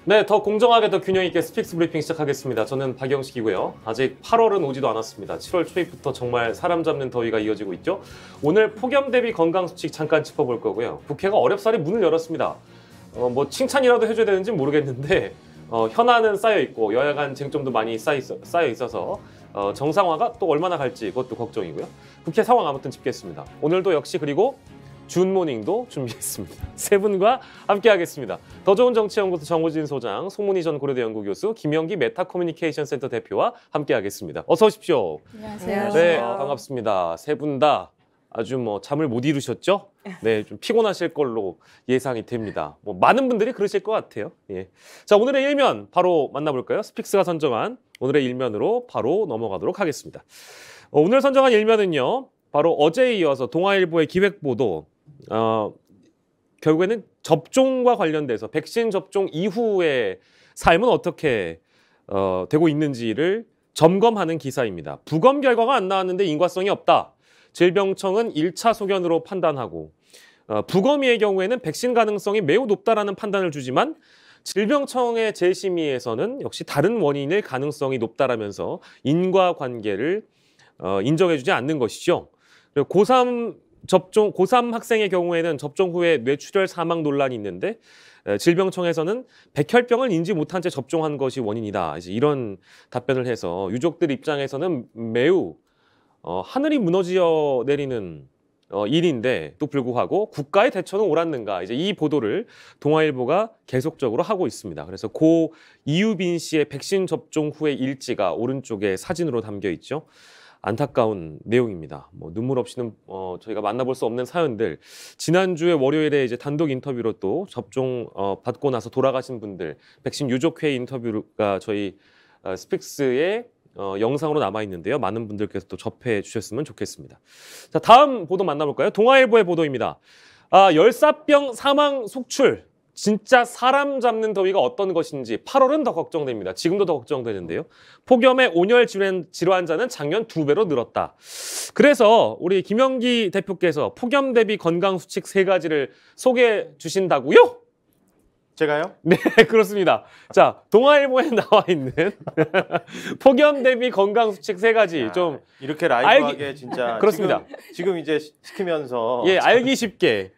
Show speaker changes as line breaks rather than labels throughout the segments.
네, 더 공정하게 더 균형 있게 스픽스 브리핑 시작하겠습니다. 저는 박영식이고요. 아직 8월은 오지도 않았습니다. 7월 초입부터 정말 사람 잡는 더위가 이어지고 있죠. 오늘 폭염 대비 건강 수칙 잠깐 짚어볼 거고요. 국회가 어렵사리 문을 열었습니다. 뭐 칭찬이라도 해줘야 되는지 모르겠는데 현안은 쌓여 있고 여야 간 쟁점도 많이 쌓여 있어서 정상화가 또 얼마나 갈지 그것도 걱정이고요. 국회 상황 아무튼 짚겠습니다. 오늘도 역시 그리고 준모닝도 준비했습니다. 세 분과 함께하겠습니다. 더 좋은 정치연구소 정호진 소장, 송문희 전 고려대 연구교수, 김영기 메타커뮤니케이션 센터 대표와 함께하겠습니다. 어서 오십시오.
안녕하세요.
네, 반갑습니다. 세 분 다 아주 잠을 못 이루셨죠? 네, 좀 피곤하실 걸로 예상이 됩니다. 많은 분들이 그러실 것 같아요. 예. 자, 오늘의 일면 바로 만나볼까요? 스픽스가 선정한 오늘의 일면으로 바로 넘어가도록 하겠습니다. 오늘 선정한 일면은요, 바로 어제에 이어서 동아일보의 기획보도, 결국에는 접종과 관련돼서 백신 접종 이후의 삶은 어떻게 되고 있는지를 점검하는 기사입니다. 부검 결과가 안 나왔는데 인과성이 없다. 질병청은 1차 소견으로 판단하고 부검의의 경우에는 백신 가능성이 매우 높다라는 판단을 주지만 질병청의 재심의에서는 역시 다른 원인일 가능성이 높다라면서 인과관계를 인정해주지 않는 것이죠. 그리고 고3 학생의 경우에는 접종 후에 뇌출혈 사망 논란이 있는데 질병청에서는 백혈병을 인지 못한 채 접종한 것이 원인이다. 이제 이런 답변을 해서 유족들 입장에서는 매우 하늘이 무너져 내리는 일인데도 불구하고 국가의 대처는 옳았는가, 이제 이 보도를 동아일보가 계속적으로 하고 있습니다. 그래서 고 이유빈 씨의 백신 접종 후의 일지가 오른쪽에 사진으로 담겨 있죠. 안타까운 내용입니다. 눈물 없이는 저희가 만나볼 수 없는 사연들. 지난주에 월요일에 이제 단독 인터뷰로 또 접종 받고 나서 돌아가신 분들 백신 유족회 인터뷰가 저희 스픽스에 영상으로 남아 있는데요. 많은 분들께서 또 접해 주셨으면 좋겠습니다. 자, 다음 보도 만나볼까요? 동아일보의 보도입니다. 열사병 사망 속출. 진짜 사람 잡는 더위가 어떤 것인지 8월은 더 걱정됩니다. 지금도 더 걱정되는데요. 폭염의 온열 질환자는 작년 2배로 늘었다. 그래서 우리 김영기 대표께서 폭염 대비 건강 수칙 3가지를 소개해 주신다고요?
제가요?
네, 그렇습니다. 자, 동아일보에 나와 있는 폭염 대비 건강 수칙 3가지 좀
이렇게 라이브하게 진짜
그렇습니다.
지금 이제 시키면서
예, 알기 쉽게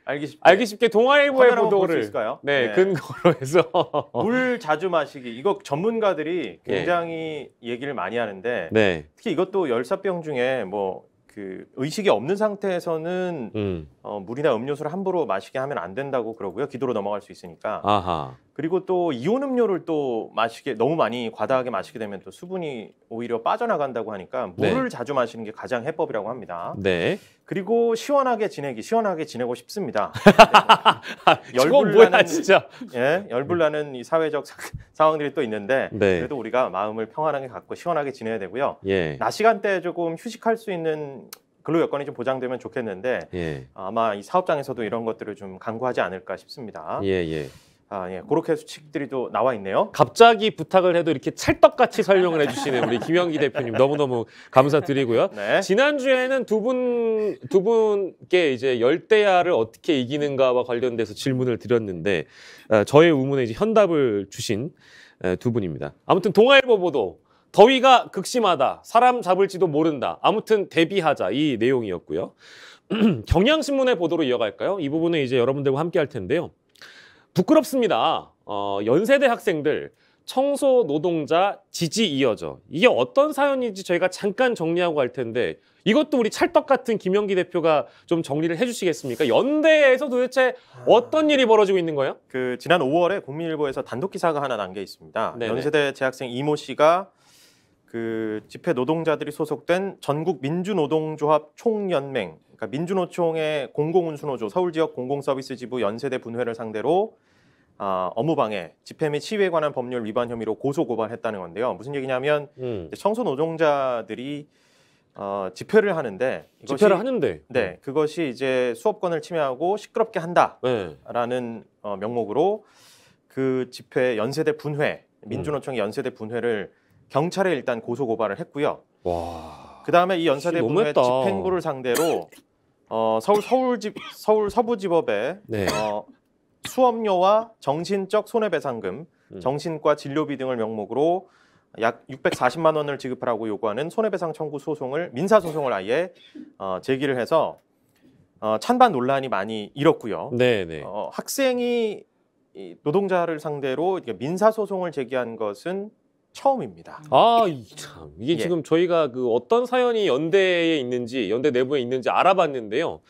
동아일보의 보도를 네, 근거로 해서
물 자주 마시기, 이거 전문가들이 굉장히 얘기를 많이 하는데 특히 이것도 열사병 중에 그 의식이 없는 상태에서는 물이나 음료수를 함부로 마시게 하면 안 된다고 그러고요. 기도로 넘어갈 수 있으니까.
아하.
그리고 또 이온 음료를 또 너무 많이 과다하게 마시게 되면 또 수분이 오히려 빠져나간다고 하니까 물을 자주 마시는 게 가장 해법이라고 합니다.
네.
그리고 시원하게 지내고 싶습니다.
열불 뭐야 진짜.
예, 열불나는 이 사회적 상황들이 또 있는데 그래도 우리가 마음을 평안하게 갖고 시원하게 지내야 되고요. 낮 시간대에 조금 휴식할 수 있는 근로 여건이 좀 보장되면 좋겠는데 아마 이 사업장에서도 이런 것들을 좀 강구하지 않을까 싶습니다. 그렇게 수칙들이 또 나와 있네요.
갑자기 부탁을 해도 이렇게 찰떡같이 설명을 해주시는 우리 김영기 대표님 너무너무 감사드리고요. 지난주에는 두 분께 이제 열대야를 어떻게 이기는가와 관련돼서 질문을 드렸는데 저의 의문에 이제 현답을 주신 두 분입니다. 아무튼 동아일보 보도. 더위가 극심하다. 사람 잡을지도 모른다. 아무튼 대비하자. 이 내용이었고요. 경향신문의 보도로 이어갈까요? 이 부분은 이제 여러분들과 함께 할 텐데요. 부끄럽습니다. 연세대 학생들 청소 노동자 지지 이어져. 이게 어떤 사연인지 저희가 잠깐 정리하고 갈 텐데 이것도 우리 찰떡 같은 김영기 대표가 좀 정리를 해주시겠습니까? 연대에서 도대체 어떤 일이 벌어지고 있는 거예요?
지난 5월에 국민일보에서 단독 기사가 하나 남겨 있습니다. 연세대 재학생 이모 씨가 집회 노동자들이 소속된 전국 민주노동조합 총연맹, 그러니까 민주노총의 공공운수노조 서울지역 공공서비스지부 연세대 분회를 상대로 업무방해, 집회 및 시위에 관한 법률 위반 혐의로 고소고발했다는 건데요. 무슨 얘기냐면 청소 노동자들이 집회를 하는데 그것이 이제 수업권을 침해하고 시끄럽게 한다라는 명목으로 그 집회 연세대 분회, 민주노총의 연세대 분회를 경찰에 일단 고소 고발을 했고요. 그 다음에 이 연세대 분회 집행부를 상대로 서울 서부지법에 수업료와 정신적 손해배상금, 정신과 진료비 등을 명목으로 약 640만 원을 지급하라고 요구하는 손해배상 청구 소송을 민사소송을 아예 제기를 해서 찬반 논란이 많이 일었고요.
네네.
학생이 이 노동자를 상대로 민사소송을 제기한 것은 처음입니다.
참 이게 지금 저희가 그 어떤 사연이 연대에 있는지 연대 내부에 있는지 알아봤는데요.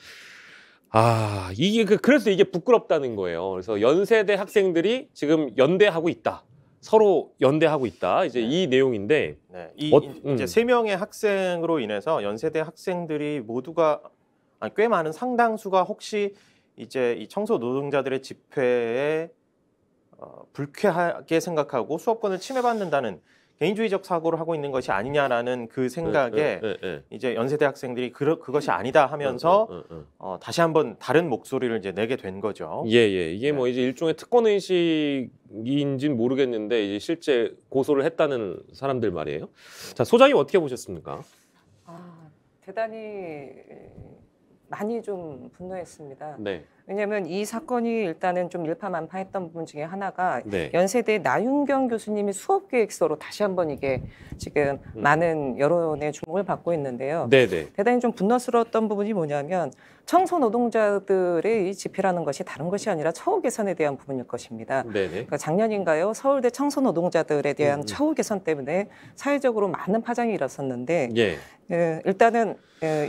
이게 그래서 이게 부끄럽다는 거예요. 그래서 연세대 학생들이 지금 연대하고 있다. 서로 연대하고 있다. 이제 이 내용인데
이제 3명의 학생으로 인해서 연세대 학생들이 모두가 꽤 많은 상당수가 혹시 이제 이 청소 노동자들의 집회에 불쾌하게 생각하고 수업권을 침해받는다는 개인주의적 사고를 하고 있는 것이 아니냐라는 그 생각에 이제 연세대 학생들이 그것이 아니다 하면서 다시 한번 다른 목소리를 이제 내게 된 거죠.
이게 뭐 이제 일종의 특권 의식인지는 모르겠는데 이제 실제 고소를 했다는 사람들 말이에요. 자, 소장님 어떻게 보셨습니까?
대단히 많이 좀 분노했습니다.
네.
왜냐하면 이 사건이 일단은 좀 일파만파했던 부분 중에 하나가
네.
연세대 나윤경 교수님이 수업 계획서로 다시 한번 이게 지금 많은 여론의 주목을 받고 있는데요.
네네.
대단히 좀 분노스러웠던 부분이 뭐냐면 청소 노동자들의 이 집회라는 것이 다른 것이 아니라 처우 개선에 대한 부분일 것입니다.
네네.
그러니까 작년인가요? 서울대 청소 노동자들에 대한 처우 개선 때문에 사회적으로 많은 파장이 일었었는데 일단은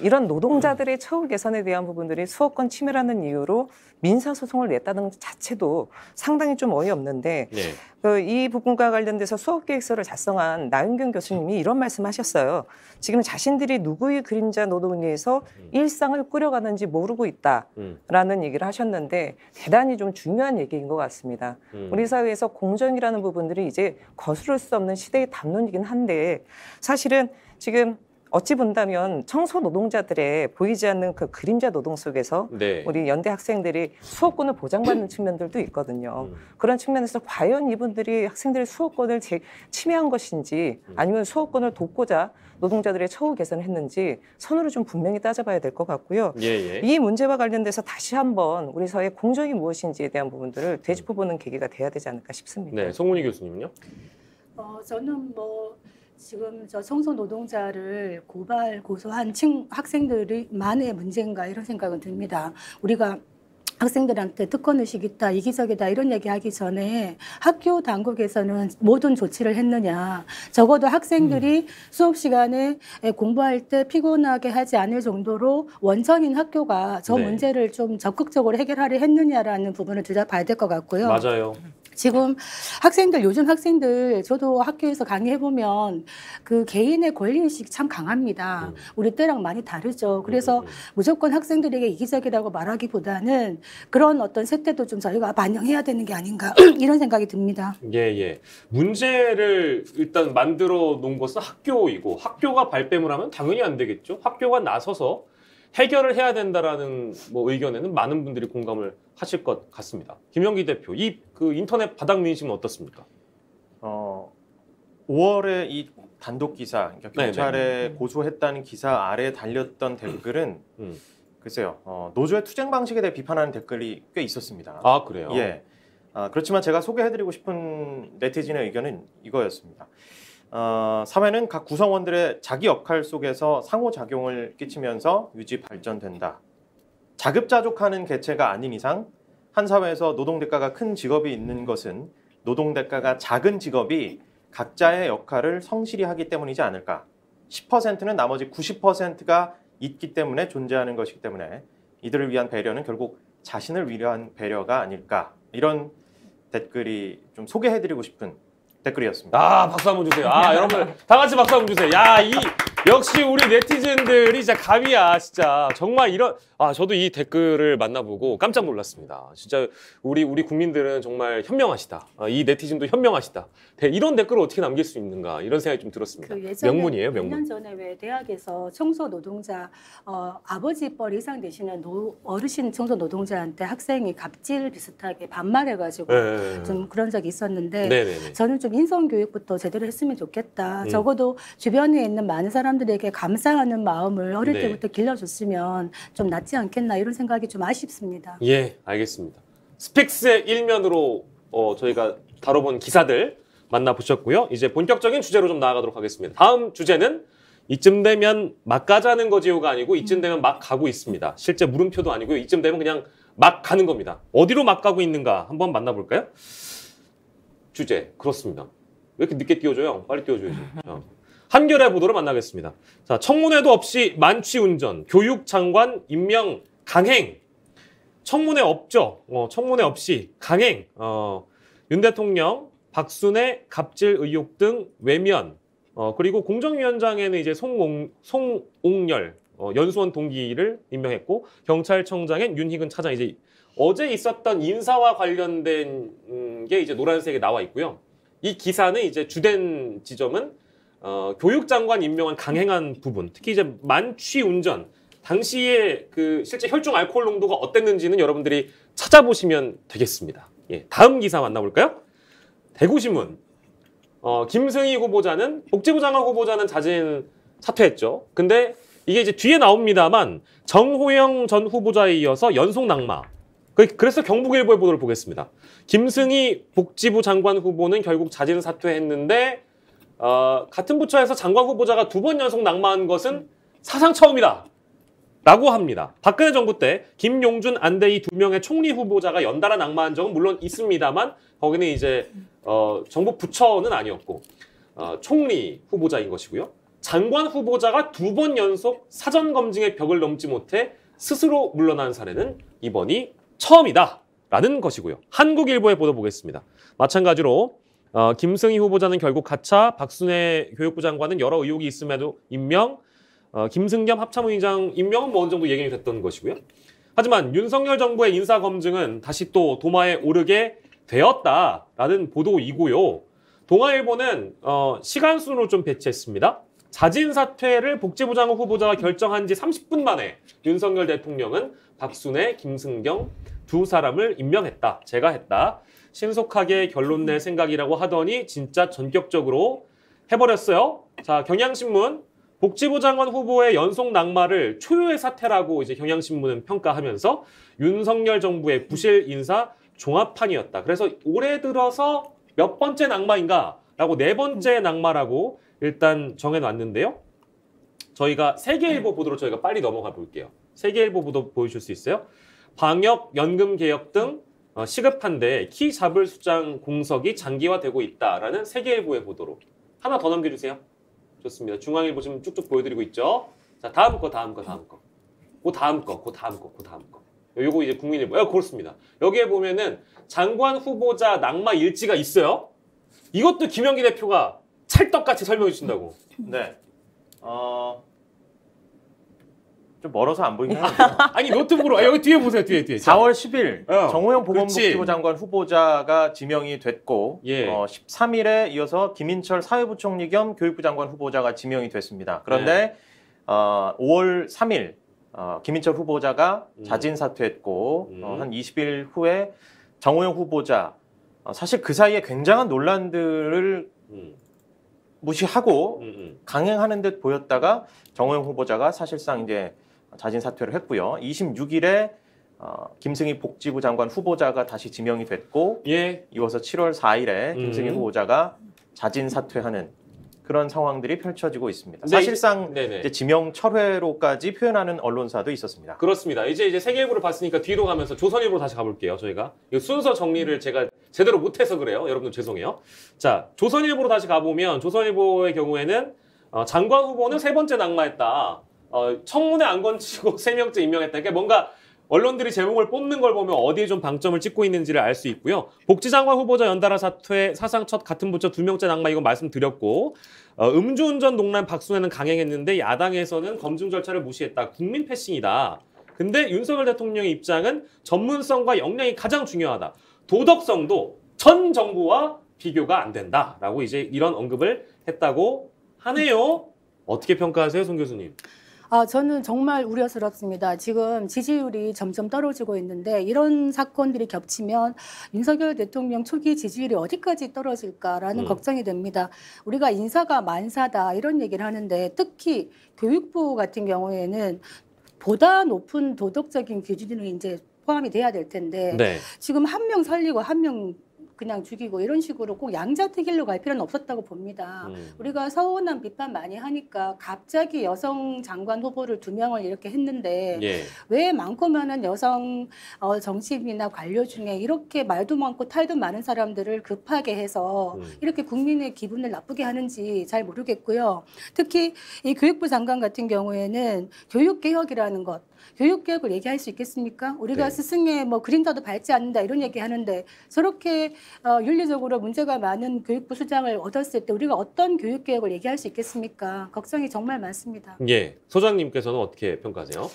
이런 노동자들의 처우 개선에 대한 부분들이 수호권 침해라는 이유로 민사소송을 냈다는 자체도 상당히 좀 어이없는데 이 부분과 관련돼서 수업계획서를 작성한 나윤경 교수님이 이런 말씀하셨어요. 지금 자신들이 누구의 그림자 노동에서 일상을 꾸려가는지 모르고 있다라는 얘기를 하셨는데 대단히 좀 중요한 얘기인 것 같습니다. 우리 사회에서 공정이라는 부분들이 이제 거스를 수 없는 시대의 담론이긴 한데 사실은 지금 어찌 본다면 청소 노동자들의 보이지 않는 그 그림자 노동 속에서 우리 연대 학생들이 수호권을 보장받는 측면들도 있거든요. 그런 측면에서 과연 이분들이 학생들의 수호권을 침해한 것인지 아니면 수호권을 돕고자 노동자들의 처우 개선을 했는지 선으로 좀 분명히 따져봐야 될 것 같고요. 이 문제와 관련돼서 다시 한번 우리 사회의 공정이 무엇인지에 대한 부분들을 되짚어보는 계기가 돼야 되지 않을까 싶습니다.
네, 송문희 교수님은요?
저는 지금 저 청소 노동자를 고소한 학생들이 만의 문제인가 이런 생각은 듭니다. 우리가 학생들한테 특권의식 있다, 이기적이다 이런 얘기하기 전에 학교 당국에서는 모든 조치를 했느냐. 적어도 학생들이 수업 시간에 공부할 때 피곤하게 하지 않을 정도로 원천인 학교가 저 문제를 좀 적극적으로 해결하려 했느냐라는 부분을 들여다봐야 될 것 같고요.
맞아요.
지금 요즘 학생들 저도 학교에서 강의해보면 그 개인의 권리의식이 참 강합니다. 우리 때랑 많이 다르죠. 그래서 무조건 학생들에게 이기적이라고 말하기보다는 그런 어떤 세태도 좀 저희가 반영해야 되는 게 아닌가 이런 생각이 듭니다. 문제를
일단 만들어 놓은 것은 학교이고 학교가 발뺌을 하면 당연히 안 되겠죠. 학교가 나서서 해결을 해야 된다라는 의견에는 많은 분들이 공감을 하실 것 같습니다. 김영기 대표, 그 인터넷 바닥 민심은 어떻습니까?
5월에 이 단독 기사, 그러니까 경찰에 고소했다는 기사 아래에 달렸던 댓글은 글쎄요, 노조의 투쟁 방식에 대해 비판하는 댓글이 꽤 있었습니다.
그래요?
그렇지만 제가 소개해드리고 싶은 네티즌의 의견은 이거였습니다. 사회는 각 구성원들의 자기 역할 속에서 상호작용을 끼치면서 유지 발전된다. 자급자족하는 개체가 아닌 이상 한 사회에서 노동대가가 큰 직업이 있는 것은 노동대가가 작은 직업이 각자의 역할을 성실히 하기 때문이지 않을까. 10%는 나머지 90%가 있기 때문에 존재하는 것이기 때문에 이들을 위한 배려는 결국 자신을 위한 배려가 아닐까. 이런 댓글이 좀 소개해드리고 싶은 댓글이었습니다.
박수 한번 주세요. 여러분들 다 같이 박수 한번 주세요. 역시 우리 네티즌들이 진짜 감이야. 진짜 정말 저도 이 댓글을 만나보고 깜짝 놀랐습니다. 진짜 우리 국민들은 정말 현명하시다. 이 네티즌도 현명하시다. 이런 댓글을 어떻게 남길 수 있는가 이런 생각이 좀 들었습니다. 명문이에요, 명문.
2년 전에 왜 대학에서 청소 노동자 아버지 뻘 이상 되시는 어르신 청소 노동자한테 학생이 갑질 비슷하게 반말해가지고 좀 그런 적이 있었는데 저는 좀 인성 교육부터 제대로 했으면 좋겠다. 적어도 주변에 있는 많은 사람들에게 감사하는 마음을 어릴 때부터 길러줬으면 좀 낫지 않겠나 이런 생각이 좀 아쉽습니다.
알겠습니다. 스픽스의 일면으로 저희가 다뤄본 기사들 만나보셨고요. 이제 본격적인 주제로 좀 나아가도록 하겠습니다. 다음 주제는 이쯤 되면 막 가자는 거지요가 아니고 이쯤 되면 막 가고 있습니다. 실제 물음표도 아니고요. 이쯤 되면 그냥 막 가는 겁니다. 어디로 막 가고 있는가 한번 만나볼까요? 주제 그렇습니다. 왜 이렇게 늦게 띄워줘요? 빨리 띄워줘야지. 한겨레 보도로 만나겠습니다. 자, 청문회도 없이 만취운전, 교육장관 임명 강행. 청문회 없죠. 청문회 없이 강행. 윤 대통령, 박순애 갑질 의혹 등 외면. 그리고 공정위원장에는 이제 송옥열 연수원 동기를 임명했고 경찰청장엔 윤희근 차장. 이제 어제 있었던 인사와 관련된 게 이제 노란색에 나와 있고요. 이 기사는 이제 주된 지점은 교육장관 임명한 강행한 부분, 특히 이제 만취운전 당시에 그 실제 혈중 알코올 농도가 어땠는지는 여러분들이 찾아보시면 되겠습니다. 예, 다음 기사 만나볼까요? 대구신문. 김승희 후보자는 복지부 장관 후보자는 자진 사퇴했죠. 근데 이게 이제 뒤에 나옵니다만 정호영 전 후보자에 이어서 연속 낙마. 그래서 경북일보의 보도를 보겠습니다. 김승희 복지부 장관 후보는 결국 자진 사퇴했는데 같은 부처에서 장관 후보자가 2번 연속 낙마한 것은 사상 처음이다. 라고 합니다. 박근혜 정부 때 김용준, 안대희 2명의 총리 후보자가 연달아 낙마한 적은 물론 있습니다만 거기는 이제 정부 부처는 아니었고 총리 후보자인 것이고요. 장관 후보자가 2번 연속 사전 검증의 벽을 넘지 못해 스스로 물러난 사례는 이번이 처음이다라는 것이고요. 한국일보의 보도 보겠습니다. 마찬가지로 김승희 후보자는 결국 가차, 박순애 교육부 장관은 여러 의혹이 있음에도 임명, 김승겸 합참의장 임명은 뭐 어느 정도 예견이 됐던 것이고요. 하지만 윤석열 정부의 인사 검증은 다시 또 도마에 오르게 되었다라는 보도이고요. 동아일보는 시간 순으로 좀 배치했습니다. 자진 사퇴를 복지부 장관 후보자가 결정한 지 30분 만에 윤석열 대통령은 박순애, 김승경 두 사람을 임명했다. 제가 했다. 신속하게 결론 낼 생각이라고 하더니 진짜 전격적으로 해버렸어요. 자, 경향신문. 복지부 장관 후보의 연속 낙마를 초유의 사태라고 이제 경향신문은 평가하면서 윤석열 정부의 부실 인사 종합판이었다. 그래서 올해 들어서 몇 번째 낙마인가라고 4번째 낙마라고 일단 정해놨는데요. 저희가 세계일보 보도로 저희가 빨리 넘어가 볼게요. 세계일보 보도 보여줄 수 있어요? 방역, 연금 개혁 등 시급한데 키 잡을 수장 공석이 장기화되고 있다라는 세계일보의 보도로. 하나 더 넘겨주세요. 좋습니다. 중앙일보 지금 쭉쭉 보여드리고 있죠. 자, 다음 거. 요거 이제 국민일보. 그렇습니다. 여기에 보면은 장관 후보자 낙마 일지가 있어요. 이것도 김영기 대표가 찰떡같이 설명해 주신다고.
네. 좀 멀어서 안 보이긴 하는데.
아니 노트북으로 여기 뒤에 보세요. 뒤에.
4월 10일 정호영 보건복지부 장관 후보자가 지명이 됐고 13일에 이어서 김인철 사회부총리 겸 교육부 장관 후보자가 지명이 됐습니다. 그런데 5월 3일 김인철 후보자가 자진 사퇴했고 한 20일 후에 정호영 후보자 사실 그 사이에 굉장한 논란들을 무시하고 강행하는 듯 보였다가 정호영 후보자가 사실상 이제 자진 사퇴를 했고요. 26일에 김승희 복지부 장관 후보자가 다시 지명이 됐고 이어서 7월 4일에 김승희 후보자가 자진 사퇴하는 그런 상황들이 펼쳐지고 있습니다. 사실상 이제 지명 철회로까지 표현하는 언론사도 있었습니다.
그렇습니다. 이제 세계일보를 봤으니까 뒤로 가면서 조선일보로 다시 가볼게요. 저희가 이 순서 정리를 제가 제대로 못해서 그래요. 여러분들 죄송해요. 자, 조선일보로 다시 가보면 조선일보의 경우에는 장관 후보는 3번째 낙마했다. 청문회 안 건치고 3명째 임명했다. 그러니까 뭔가 언론들이 제목을 뽑는 걸 보면 어디에 좀 방점을 찍고 있는지를 알 수 있고요. 복지장관 후보자 연달아 사퇴, 사상 첫 같은 부처 2명째 낙마 이건 말씀드렸고 음주운전 논란 박순애는 강행했는데 야당에서는 검증 절차를 무시했다. 국민 패싱이다. 근데 윤석열 대통령의 입장은 전문성과 역량이 가장 중요하다. 도덕성도 전 정부와 비교가 안 된다라고 이제 이런 언급을 했다고 하네요. 어떻게 평가하세요, 송 교수님?
저는 정말 우려스럽습니다. 지금 지지율이 점점 떨어지고 있는데 이런 사건들이 겹치면 윤석열 대통령 초기 지지율이 어디까지 떨어질까라는 걱정이 됩니다. 우리가 인사가 만사다 이런 얘기를 하는데 특히 교육부 같은 경우에는 보다 높은 도덕적인 기준이 이제 포함이 돼야 될 텐데 지금 한 명 살리고 한 명 그냥 죽이고 이런 식으로 꼭 양자택일로 갈 필요는 없었다고 봅니다. 우리가 서운한 비판 많이 하니까 갑자기 여성 장관 후보를 2명을 이렇게 했는데
예.
왜 많고 많은 여성 정치인이나 관료 중에 이렇게 말도 많고 탈도 많은 사람들을 급하게 해서 이렇게 국민의 기분을 나쁘게 하는지 잘 모르겠고요. 특히 이 교육부 장관 같은 경우에는 교육개혁이라는 것, 교육개혁을 얘기할 수 있겠습니까? 우리가
네.
스승의 뭐 그림자도 밟지 않는다 이런 얘기 하는데 저렇게 윤리적으로 문제가 많은 교육부 수장을 얻었을 때 우리가 어떤 교육개혁을 얘기할 수 있겠습니까? 걱정이 정말 많습니다.
예, 소장님께서는 어떻게 평가하세요?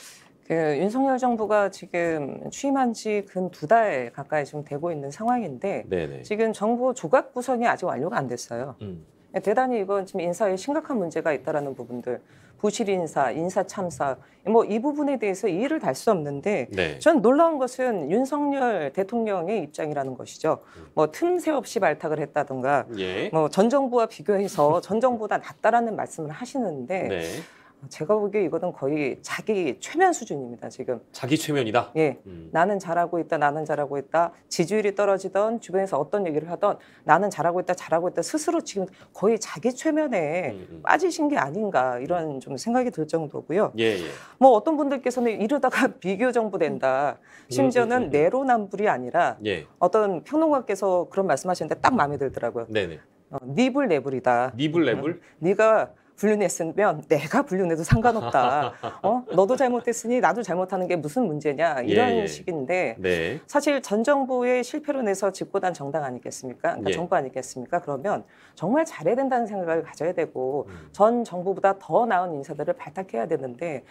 윤석열 정부가 지금 취임한 지 근 2달 가까이 지금 되고 있는 상황인데
네네.
지금 정부 조각 구성이 아직 완료가 안 됐어요. 대단히 이건 지금 인사에 심각한 문제가 있다라는 부분들, 부실 인사, 인사 참사, 뭐 이 부분에 대해서 이의를 달 수 없는데
네.
전 놀라운 것은 윤석열 대통령의 입장이라는 것이죠. 뭐 틈새 없이 발탁을 했다든가,
예.
뭐 전 정부와 비교해서 전 정부보다 낫다라는 말씀을 하시는데.
네.
제가 보기에 이거는 거의 자기 최면 수준입니다, 지금.
자기 최면이다.
예. 나는 잘하고 있다, 나는 잘하고 있다. 지지율이 떨어지던 주변에서 어떤 얘기를 하던 나는 잘하고 있다, 잘하고 있다. 스스로 지금 거의 자기 최면에 빠지신 게 아닌가 이런 좀 생각이 들 정도고요.
예, 예.
뭐 어떤 분들께서는 이러다가 비교 정부 된다. 심지어는 내로남불이 아니라
예.
어떤 평론가께서 그런 말씀하시는데 딱 마음에 들더라고요.
네네.
니불내불이다.
니불내불?
네가 불륜했으면 내가 불륜해도 상관없다. 너도 잘못했으니 나도 잘못하는 게 무슨 문제냐 이런
예.
식인데
네.
사실 전 정부의 실패로 내서 집권한 정당 아니겠습니까? 그러니까
예.
정부 아니겠습니까? 그러면 정말 잘해야 된다는 생각을 가져야 되고 전 정부보다 더 나은 인사들을 발탁해야 되는데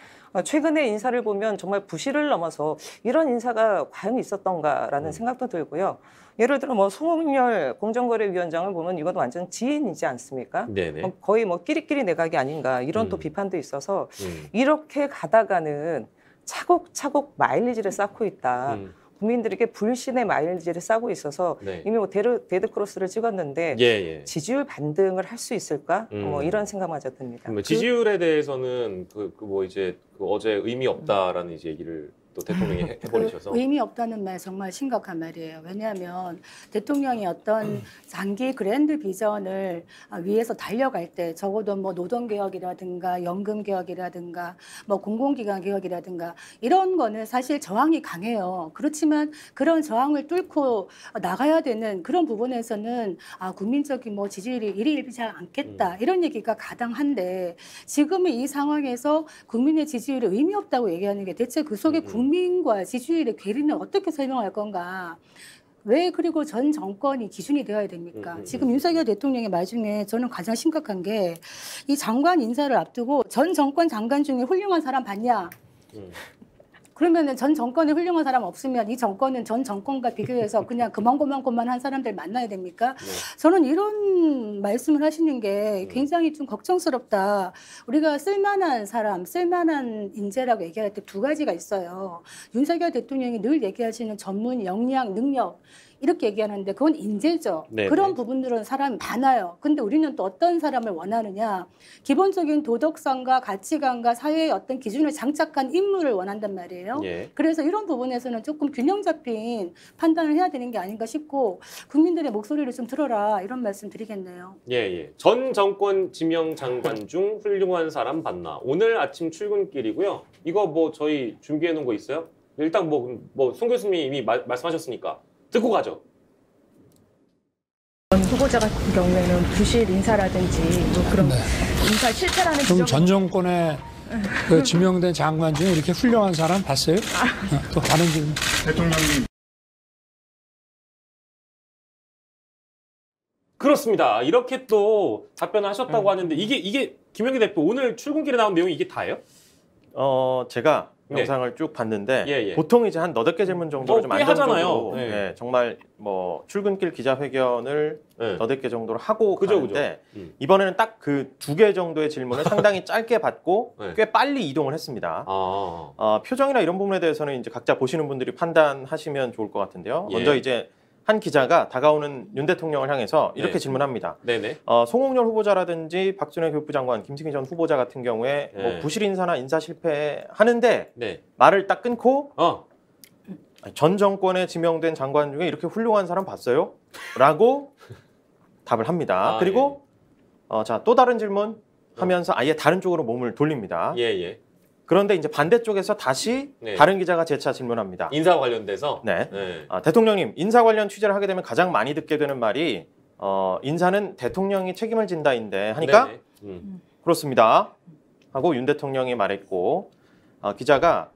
최근에 인사를 보면 정말 부실을 넘어서 이런 인사가 과연 있었던가라는 생각도 들고요. 예를 들어 뭐 송홍열 공정거래위원장을 보면 이것도 완전 지인이지 않습니까?
네네.
거의 뭐 끼리끼리 내각이 아닌가 이런 또 비판도 있어서 이렇게 가다가는 차곡차곡 마일리지를 쌓고 있다. 국민들에게 불신의 마일리지를 쌓고 있어서
네.
이미 뭐 데드크로스를 찍었는데
예.
지지율 반등을 할 수 있을까? 뭐 이런 생각마저 듭니다.
지지율에 대해서는 뭐 이제 어제 의미 없다라는 이제 얘기를 또 대통령이 해버리셔서
의미 없다는 말 정말 심각한 말이에요. 왜냐하면 대통령이 어떤 장기 그랜드 비전을 위해서 달려갈 때 적어도 뭐 노동개혁이라든가 연금개혁이라든가 뭐 공공기관 개혁이라든가 이런 거는 사실 저항이 강해요. 그렇지만 그런 저항을 뚫고 나가야 되는 그런 부분에서는 국민적인 뭐 지지율이 일희일비하지 않겠다 이런 얘기가 가당한데 지금은 이 상황에서 국민의 지지율이 의미 없다고 얘기하는 게 대체 그 속에 국민과 지지율의 괴리는 어떻게 설명할 건가? 왜 그리고 전 정권이 기준이 되어야 됩니까? 지금 윤석열 대통령의 말 중에 저는 가장 심각한 게 이 장관 인사를 앞두고 전 정권 장관 중에 훌륭한 사람 봤냐? 그러면은 전 정권에 훌륭한 사람 없으면 이 정권은 전 정권과 비교해서 그냥 그만한 사람들 만나야 됩니까? 저는 이런 말씀을 하시는 게 굉장히 좀 걱정스럽다. 우리가 쓸만한 사람, 쓸만한 인재라고 얘기할 때 2가지가 있어요. 윤석열 대통령이 늘 얘기하시는 전문, 역량, 능력. 이렇게 얘기하는데 그건 인재죠. 네네. 그런 부분들은 사람이 많아요. 근데 우리는 또 어떤 사람을 원하느냐. 기본적인 도덕성과 가치관과 사회의 어떤 기준을 장착한 인물을 원한단 말이에요.
예.
그래서 이런 부분에서는 조금 균형 잡힌 판단을 해야 되는 게 아닌가 싶고 국민들의 목소리를 좀 들어라 이런 말씀 드리겠네요.
예. 전 정권 지명 장관 중 훌륭한 사람 봤나. 오늘 아침 출근길이고요. 이거 뭐 저희 준비해 놓은 거 있어요? 일단 뭐 송 교수님이 이미 말씀하셨으니까. 듣고 가죠.
후보자 같은 경우에는 부실 인사라든지 뭐 그런 인사 실패라는
그럼 전 정권에 그 지명된 장관 중에 이렇게 훌륭한 사람 봤어요? 또 다른 질문.
대통령님.
그렇습니다. 이렇게 또 답변을 하셨다고 하는데 이게 김영기 대표 오늘 출근길에 나온 내용이 이게 다예요?
제가
네.
영상을 쭉 봤는데
예.
보통 이제 한 너댓 개 질문 정도로 좀 안정적으로
네.
정말 뭐 출근길 기자회견을
네.
너댓 개 정도로 하고
그죠.
가는데 이번에는 딱 그 2개 정도의 질문을 상당히 짧게 받고
네.
꽤 빨리 이동을 했습니다. 표정이나 이런 부분에 대해서는 이제 각자 보시는 분들이 판단하시면 좋을 것 같은데요.
예.
먼저 이제 한 기자가 다가오는 윤 대통령을 향해서 이렇게 질문합니다.
네네.
송홍열 후보자라든지 박준혜 교육부 장관, 김승희 전 후보자 같은 경우에 뭐 부실 인사나 인사 실패하는데 말을 딱 끊고 전 정권에 지명된 장관 중에 이렇게 훌륭한 사람 봤어요? 라고 답을 합니다. 그리고 자, 또 다른 질문 하면서 아예 다른 쪽으로 몸을 돌립니다.
예.
그런데 이제 반대쪽에서 다시 다른 기자가 재차 질문합니다.
인사 관련돼서?
네. 대통령님, 인사 관련 취재를 하게 되면 가장 많이 듣게 되는 말이 인사는 대통령이 책임을 진다인데 하니까 그렇습니다. 하고 윤 대통령이 말했고 기자가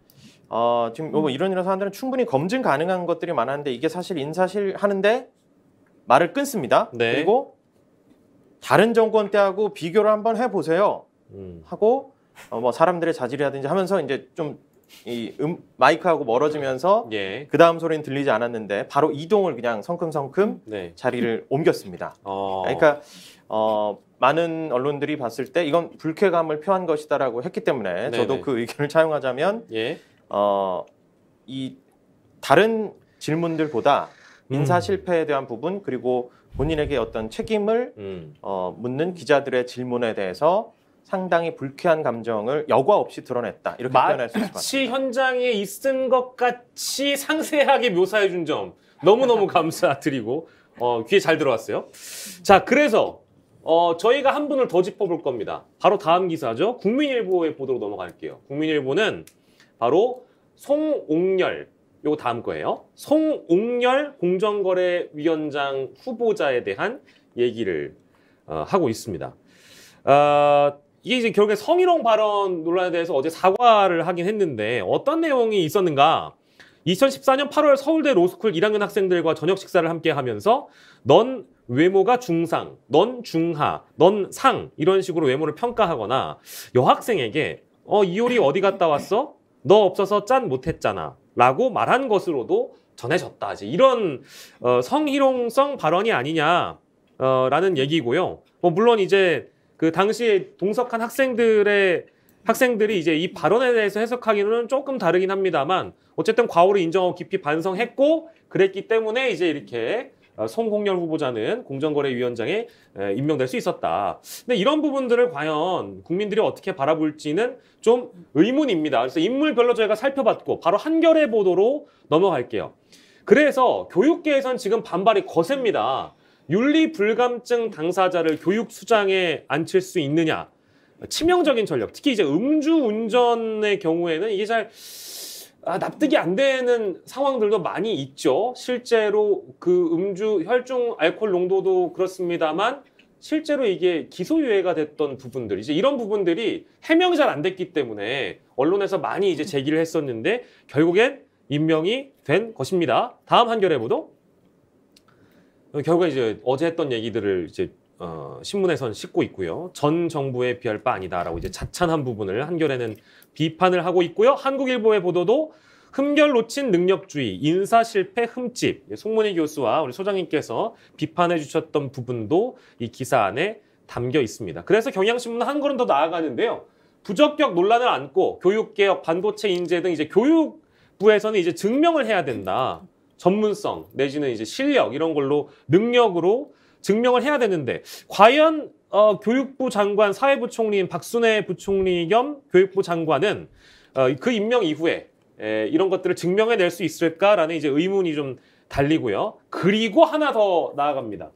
지금 뭐 이런 사람들은 충분히 검증 가능한 것들이 많았는데 이게 사실 인사실 하는데 말을 끊습니다. 그리고 다른 정권 때하고 비교를 한번 해보세요. 하고 뭐 사람들의 자질이라든지 하면서 이제 좀 이 마이크하고 멀어지면서 그 다음 소리는 들리지 않았는데 바로 이동을 그냥 성큼성큼 자리를 옮겼습니다. 그러니까 많은 언론들이 봤을 때 이건 불쾌감을 표한 것이다라고 했기 때문에 저도 그 의견을 차용하자면 이 다른 질문들보다 인사 실패에 대한 부분 그리고 본인에게 어떤 책임을 묻는 기자들의 질문에 대해서 상당히 불쾌한 감정을 여과 없이 드러냈다. 이렇게 표현할 수 있을 것 같습니다.
마치 현장에 있은 것 같이 상세하게 묘사해 준 점 너무너무 감사드리고 귀에 잘 들어왔어요. 자, 그래서 저희가 한 분을 더 짚어볼 겁니다. 바로 다음 기사죠. 국민일보의 보도로 넘어갈게요. 국민일보는 바로 송옥열, 요거 다음 거예요. 송옥열 공정거래위원장 후보자에 대한 얘기를 하고 있습니다. 이게 이제 결국에 성희롱 발언 논란에 대해서 어제 사과를 하긴 했는데 어떤 내용이 있었는가? 2014년 8월 서울대 로스쿨 1학년 학생들과 저녁 식사를 함께 하면서 넌 외모가 중상, 넌 중하, 넌 상 이런 식으로 외모를 평가하거나 여학생에게 이효리 어디 갔다 왔어? 너 없어서 짠 못했잖아 라고 말한 것으로도 전해졌다. 이제 이런 성희롱성 발언이 아니냐 라는 얘기고요. 물론 이제 그 당시에 동석한 학생들이 이제 이 발언에 대해서 해석하기는 조금 다르긴 합니다만 어쨌든 과오를 인정하고 깊이 반성했고 그랬기 때문에 이제 이렇게 송홍열 후보자는 공정거래위원장에 임명될 수 있었다. 근데 이런 부분들을 과연 국민들이 어떻게 바라볼지는 좀 의문입니다. 그래서 인물별로 저희가 살펴봤고 바로 한겨레 보도로 넘어갈게요. 그래서 교육계에선 지금 반발이 거셉니다. 윤리불감증 당사자를 교육수장에 앉힐 수 있느냐. 치명적인 전력, 특히 이제 음주운전의 경우에는 이게 잘 납득이 안 되는 상황들도 많이 있죠. 실제로 그 음주 혈중 알코올 농도도 그렇습니다만 실제로 이게 기소유예가 됐던 부분들, 이제 이런 부분들이 해명이 잘 안 됐기 때문에 언론에서 많이 이제 제기를 했었는데 결국엔 임명이 된 것입니다. 다음 한겨레 보도. 결국에 이제 어제 했던 얘기들을 이제 신문에선 싣고 있고요. 전 정부에 비할 바 아니다라고 이제 자찬한 부분을 한겨레는 비판을 하고 있고요. 한국일보의 보도도 흠결 놓친 능력주의, 인사 실패 흠집. 송문희 교수와 우리 소장님께서 비판해 주셨던 부분도 이 기사 안에 담겨 있습니다. 그래서 경향신문은 한 걸음 더 나아가는데요. 부적격 논란을 안고 교육개혁, 반도체 인재 등 이제 교육부에서는 이제 증명을 해야 된다. 전문성 내지는 이제 실력 이런 걸로 능력으로 증명을 해야 되는데 과연 교육부 장관 사회부총리인 박순애 부총리 겸 교육부 장관은 그 임명 이후에 이런 것들을 증명해낼 수 있을까라는 이제 의문이 좀 달리고요. 그리고 하나 더 나아갑니다.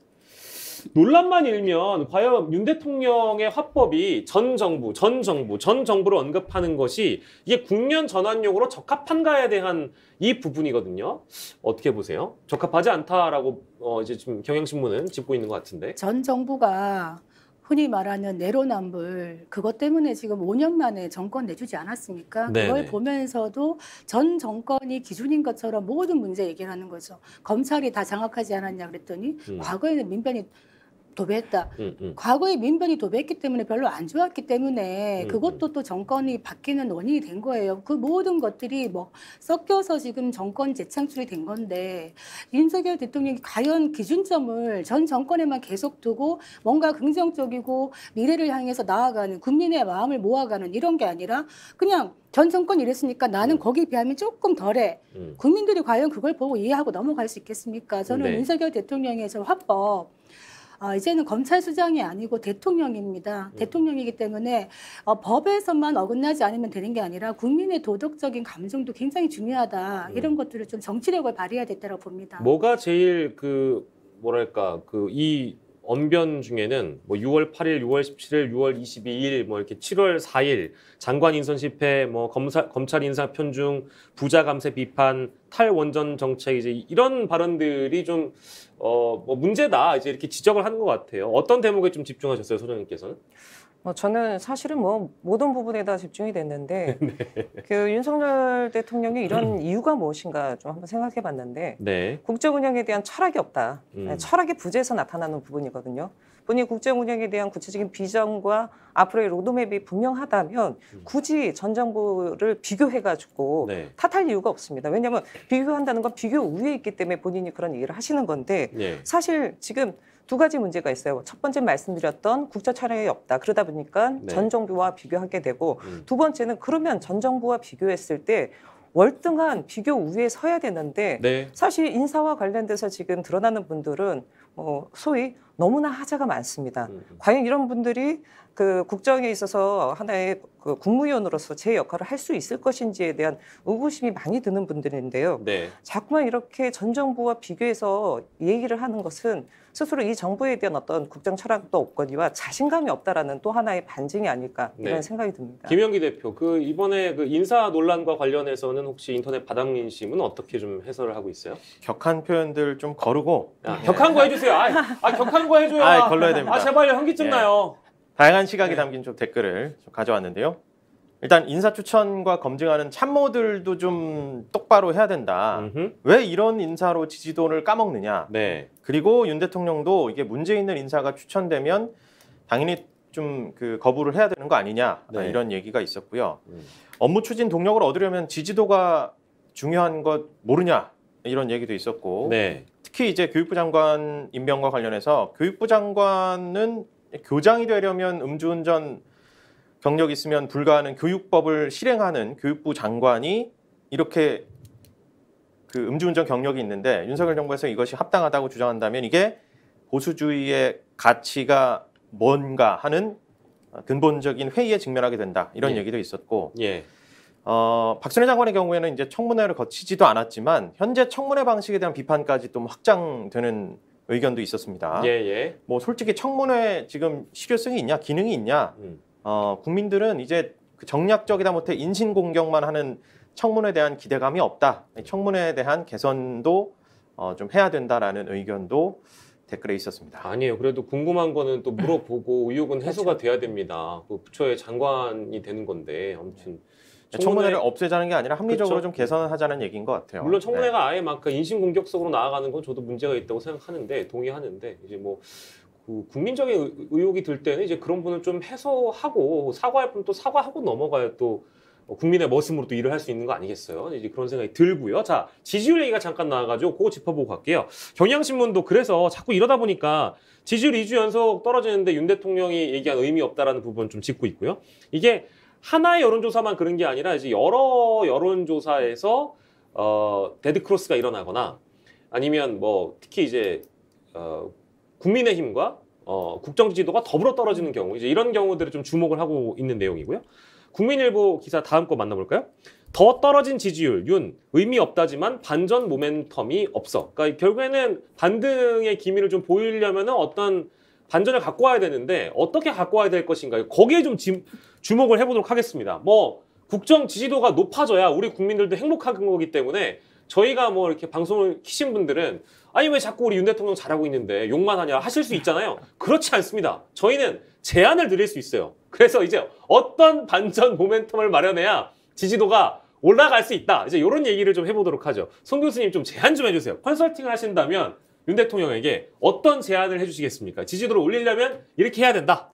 논란만 일면 과연 윤 대통령의 화법이 전 정부를 언급하는 것이 이게 국면 전환용으로 적합한가에 대한 이 부분이거든요. 어떻게 보세요? 적합하지 않다라고 이제 지금 경향신문은 짚고 있는 것 같은데.
전 정부가 흔히 말하는 내로남불 그것 때문에 지금 5년 만에 정권 내주지 않았습니까?
네네.
그걸 보면서도 전 정권이 기준인 것처럼 모든 문제 얘기를 하는 거죠. 검찰이 다 장악하지 않았냐 그랬더니 과거에는 민변이 도배했다. 과거에 민변이 도배했기 때문에 별로 안 좋았기 때문에 그것도 또 정권이 바뀌는 원인이 된 거예요. 그 모든 것들이 뭐 섞여서 지금 정권 재창출이 된 건데 윤석열 대통령이 과연 기준점을 전 정권에만 계속 두고 뭔가 긍정적이고 미래를 향해서 나아가는 국민의 마음을 모아가는 이런 게 아니라 그냥 전 정권이 이랬으니까 나는 거기에 비하면 조금 덜해. 국민들이 과연 그걸 보고 이해하고 넘어갈 수 있겠습니까? 저는
네.
윤석열 대통령의 저 화법 이제는 검찰수장이 아니고 대통령입니다. 대통령이기 때문에 법에서만 어긋나지 않으면 되는 게 아니라 국민의 도덕적인 감정도 굉장히 중요하다. 이런 것들을 좀 정치력을 발휘해야 됐다고 봅니다.
뭐가 제일 뭐랄까 이 언변 중에는 뭐 6월 8일, 6월 17일, 6월 22일, 뭐 이렇게 7월 4일 장관 인선 실패, 뭐 검찰 인사 편중, 부자 감세 비판, 탈원전 정책 이제 이런 발언들이 좀 뭐 문제다 이제 이렇게 지적을 하는 것 같아요. 어떤 대목에 좀 집중하셨어요, 소장님께서는?
저는 사실은 뭐 모든 부분에 다 집중이 됐는데 그 윤석열 대통령이 이런 이유가 무엇인가 좀 한번 생각해 봤는데 국정 운영에 대한 철학이 없다. 철학의 부재에서 나타나는 부분이거든요. 본인이 국정 운영에 대한 구체적인 비전과 앞으로의 로드맵이 분명하다면 굳이 전 정부를 비교해가지고 탓할 이유가 없습니다. 왜냐하면 비교한다는 건 비교 우위에 있기 때문에 본인이 그런 얘기를 하시는 건데 사실 지금 두 가지 문제가 있어요. 첫 번째 말씀드렸던 국정 철학이 없다. 그러다 보니까 전 정부와 비교하게 되고 두 번째는 그러면 전 정부와 비교했을 때 월등한 비교 우위에 서야 되는데 사실 인사와 관련돼서 지금 드러나는 분들은 소위 너무나 하자가 많습니다. 과연 이런 분들이 그 국정에 있어서 하나의 그 국무위원으로서 제 역할을 할 수 있을 것인지에 대한 의구심이 많이 드는 분들인데요. 자꾸만 이렇게 전 정부와 비교해서 얘기를 하는 것은 스스로 이 정부에 대한 어떤 국정 철학도 없거니와 자신감이 없다라는 또 하나의 반증이 아닐까 이런 생각이 듭니다.
김영기 대표, 이번에 인사 논란과 관련해서는 혹시 인터넷 바닥민심은 어떻게 좀 해설을 하고 있어요?
격한 표현들 좀 거르고
격한 거 해주세요. 격한 거 해줘야.
걸러야 됩니다.
제발요, 현기증 나요.
다양한 시각이 담긴 좀 댓글을 좀 가져왔는데요. 일단 인사 추천과 검증하는 참모들도 좀 똑바로 해야 된다. 왜 이런 인사로 지지도를 까먹느냐. 그리고 윤 대통령도 이게 문제 있는 인사가 추천되면 당연히 좀 거부를 해야 되는 거 아니냐. 이런 얘기가 있었고요. 업무 추진 동력을 얻으려면 지지도가 중요한 것 모르냐. 이런 얘기도 있었고 특히 이제 교육부 장관 임명과 관련해서 교육부 장관은 교장이 되려면 음주운전 경력 있으면 불가하는 교육법을 실행하는 교육부 장관이 이렇게 음주운전 경력이 있는데 윤석열 정부에서 이것이 합당하다고 주장한다면 이게 보수주의의 가치가 뭔가 하는 근본적인 회의에 직면하게 된다. 이런 얘기도 있었고 박순애 장관의 경우에는 이제 청문회를 거치지도 않았지만 현재 청문회 방식에 대한 비판까지 또 확장되는 의견도 있었습니다. 뭐 솔직히 청문회 지금 실효성이 있냐, 기능이 있냐? 국민들은 이제 정략적이다 못해 인신공격만 하는 청문회에 대한 기대감이 없다. 청문회에 대한 개선도 좀 해야 된다라는 의견도 댓글에 있었습니다.
아니에요. 그래도 궁금한 거는 또 물어보고 의혹은 해소가 돼야 됩니다. 부처의 장관이 되는 건데 아무튼
청문회를 없애자는 게 아니라 합리적으로 좀 개선을 하자는 얘기인 것 같아요.
물론 청문회가 아예 막 인신공격적으로 나아가는 건 저도 문제가 있다고 생각하는데 동의하는데 이제 뭐 국민적인 의혹이 들 때는 이제 그런 분을 좀 해소하고 사과할 분 또 사과하고 넘어가야 또 국민의 머슴으로 또 일을 할 수 있는 거 아니겠어요? 이제 그런 생각이 들고요. 자, 지지율 얘기가 잠깐 나와가지고 그거 짚어보고 갈게요. 경향신문도 그래서 자꾸 이러다 보니까 지지율 2주 연속 떨어지는데 윤 대통령이 얘기한 의미 없다라는 부분 좀 짚고 있고요. 이게 하나의 여론조사만 그런 게 아니라 이제 여러 여론조사에서 데드크로스가 일어나거나 아니면 뭐 특히 이제 국민의힘과 국정 지지도가 더불어 떨어지는 경우 이제 이런 경우들을 좀 주목을 하고 있는 내용이고요. 국민일보 기사 다음 거 만나볼까요? 더 떨어진 지지율, 윤, 의미 없다지만 반전 모멘텀이 없어. 그러니까 결국에는 반등의 기미를 좀 보이려면 어떤 반전을 갖고 와야 되는데 어떻게 갖고 와야 될 것인가 거기에 좀 주목을 해보도록 하겠습니다. 뭐 국정 지지도가 높아져야 우리 국민들도 행복한 거기 때문에 저희가 뭐 이렇게 방송을 키신 분들은 아니 왜 자꾸 우리 윤 대통령 잘하고 있는데 욕만 하냐 하실 수 있잖아요. 그렇지 않습니다. 저희는 제안을 드릴 수 있어요. 그래서 이제 어떤 반전 모멘텀을 마련해야 지지도가 올라갈 수 있다. 이제 이런 얘기를 좀 해보도록 하죠. 송 교수님 좀 제안 좀 해주세요. 컨설팅을 하신다면 윤 대통령에게 어떤 제안을 해주시겠습니까? 지지도를 올리려면 이렇게 해야 된다.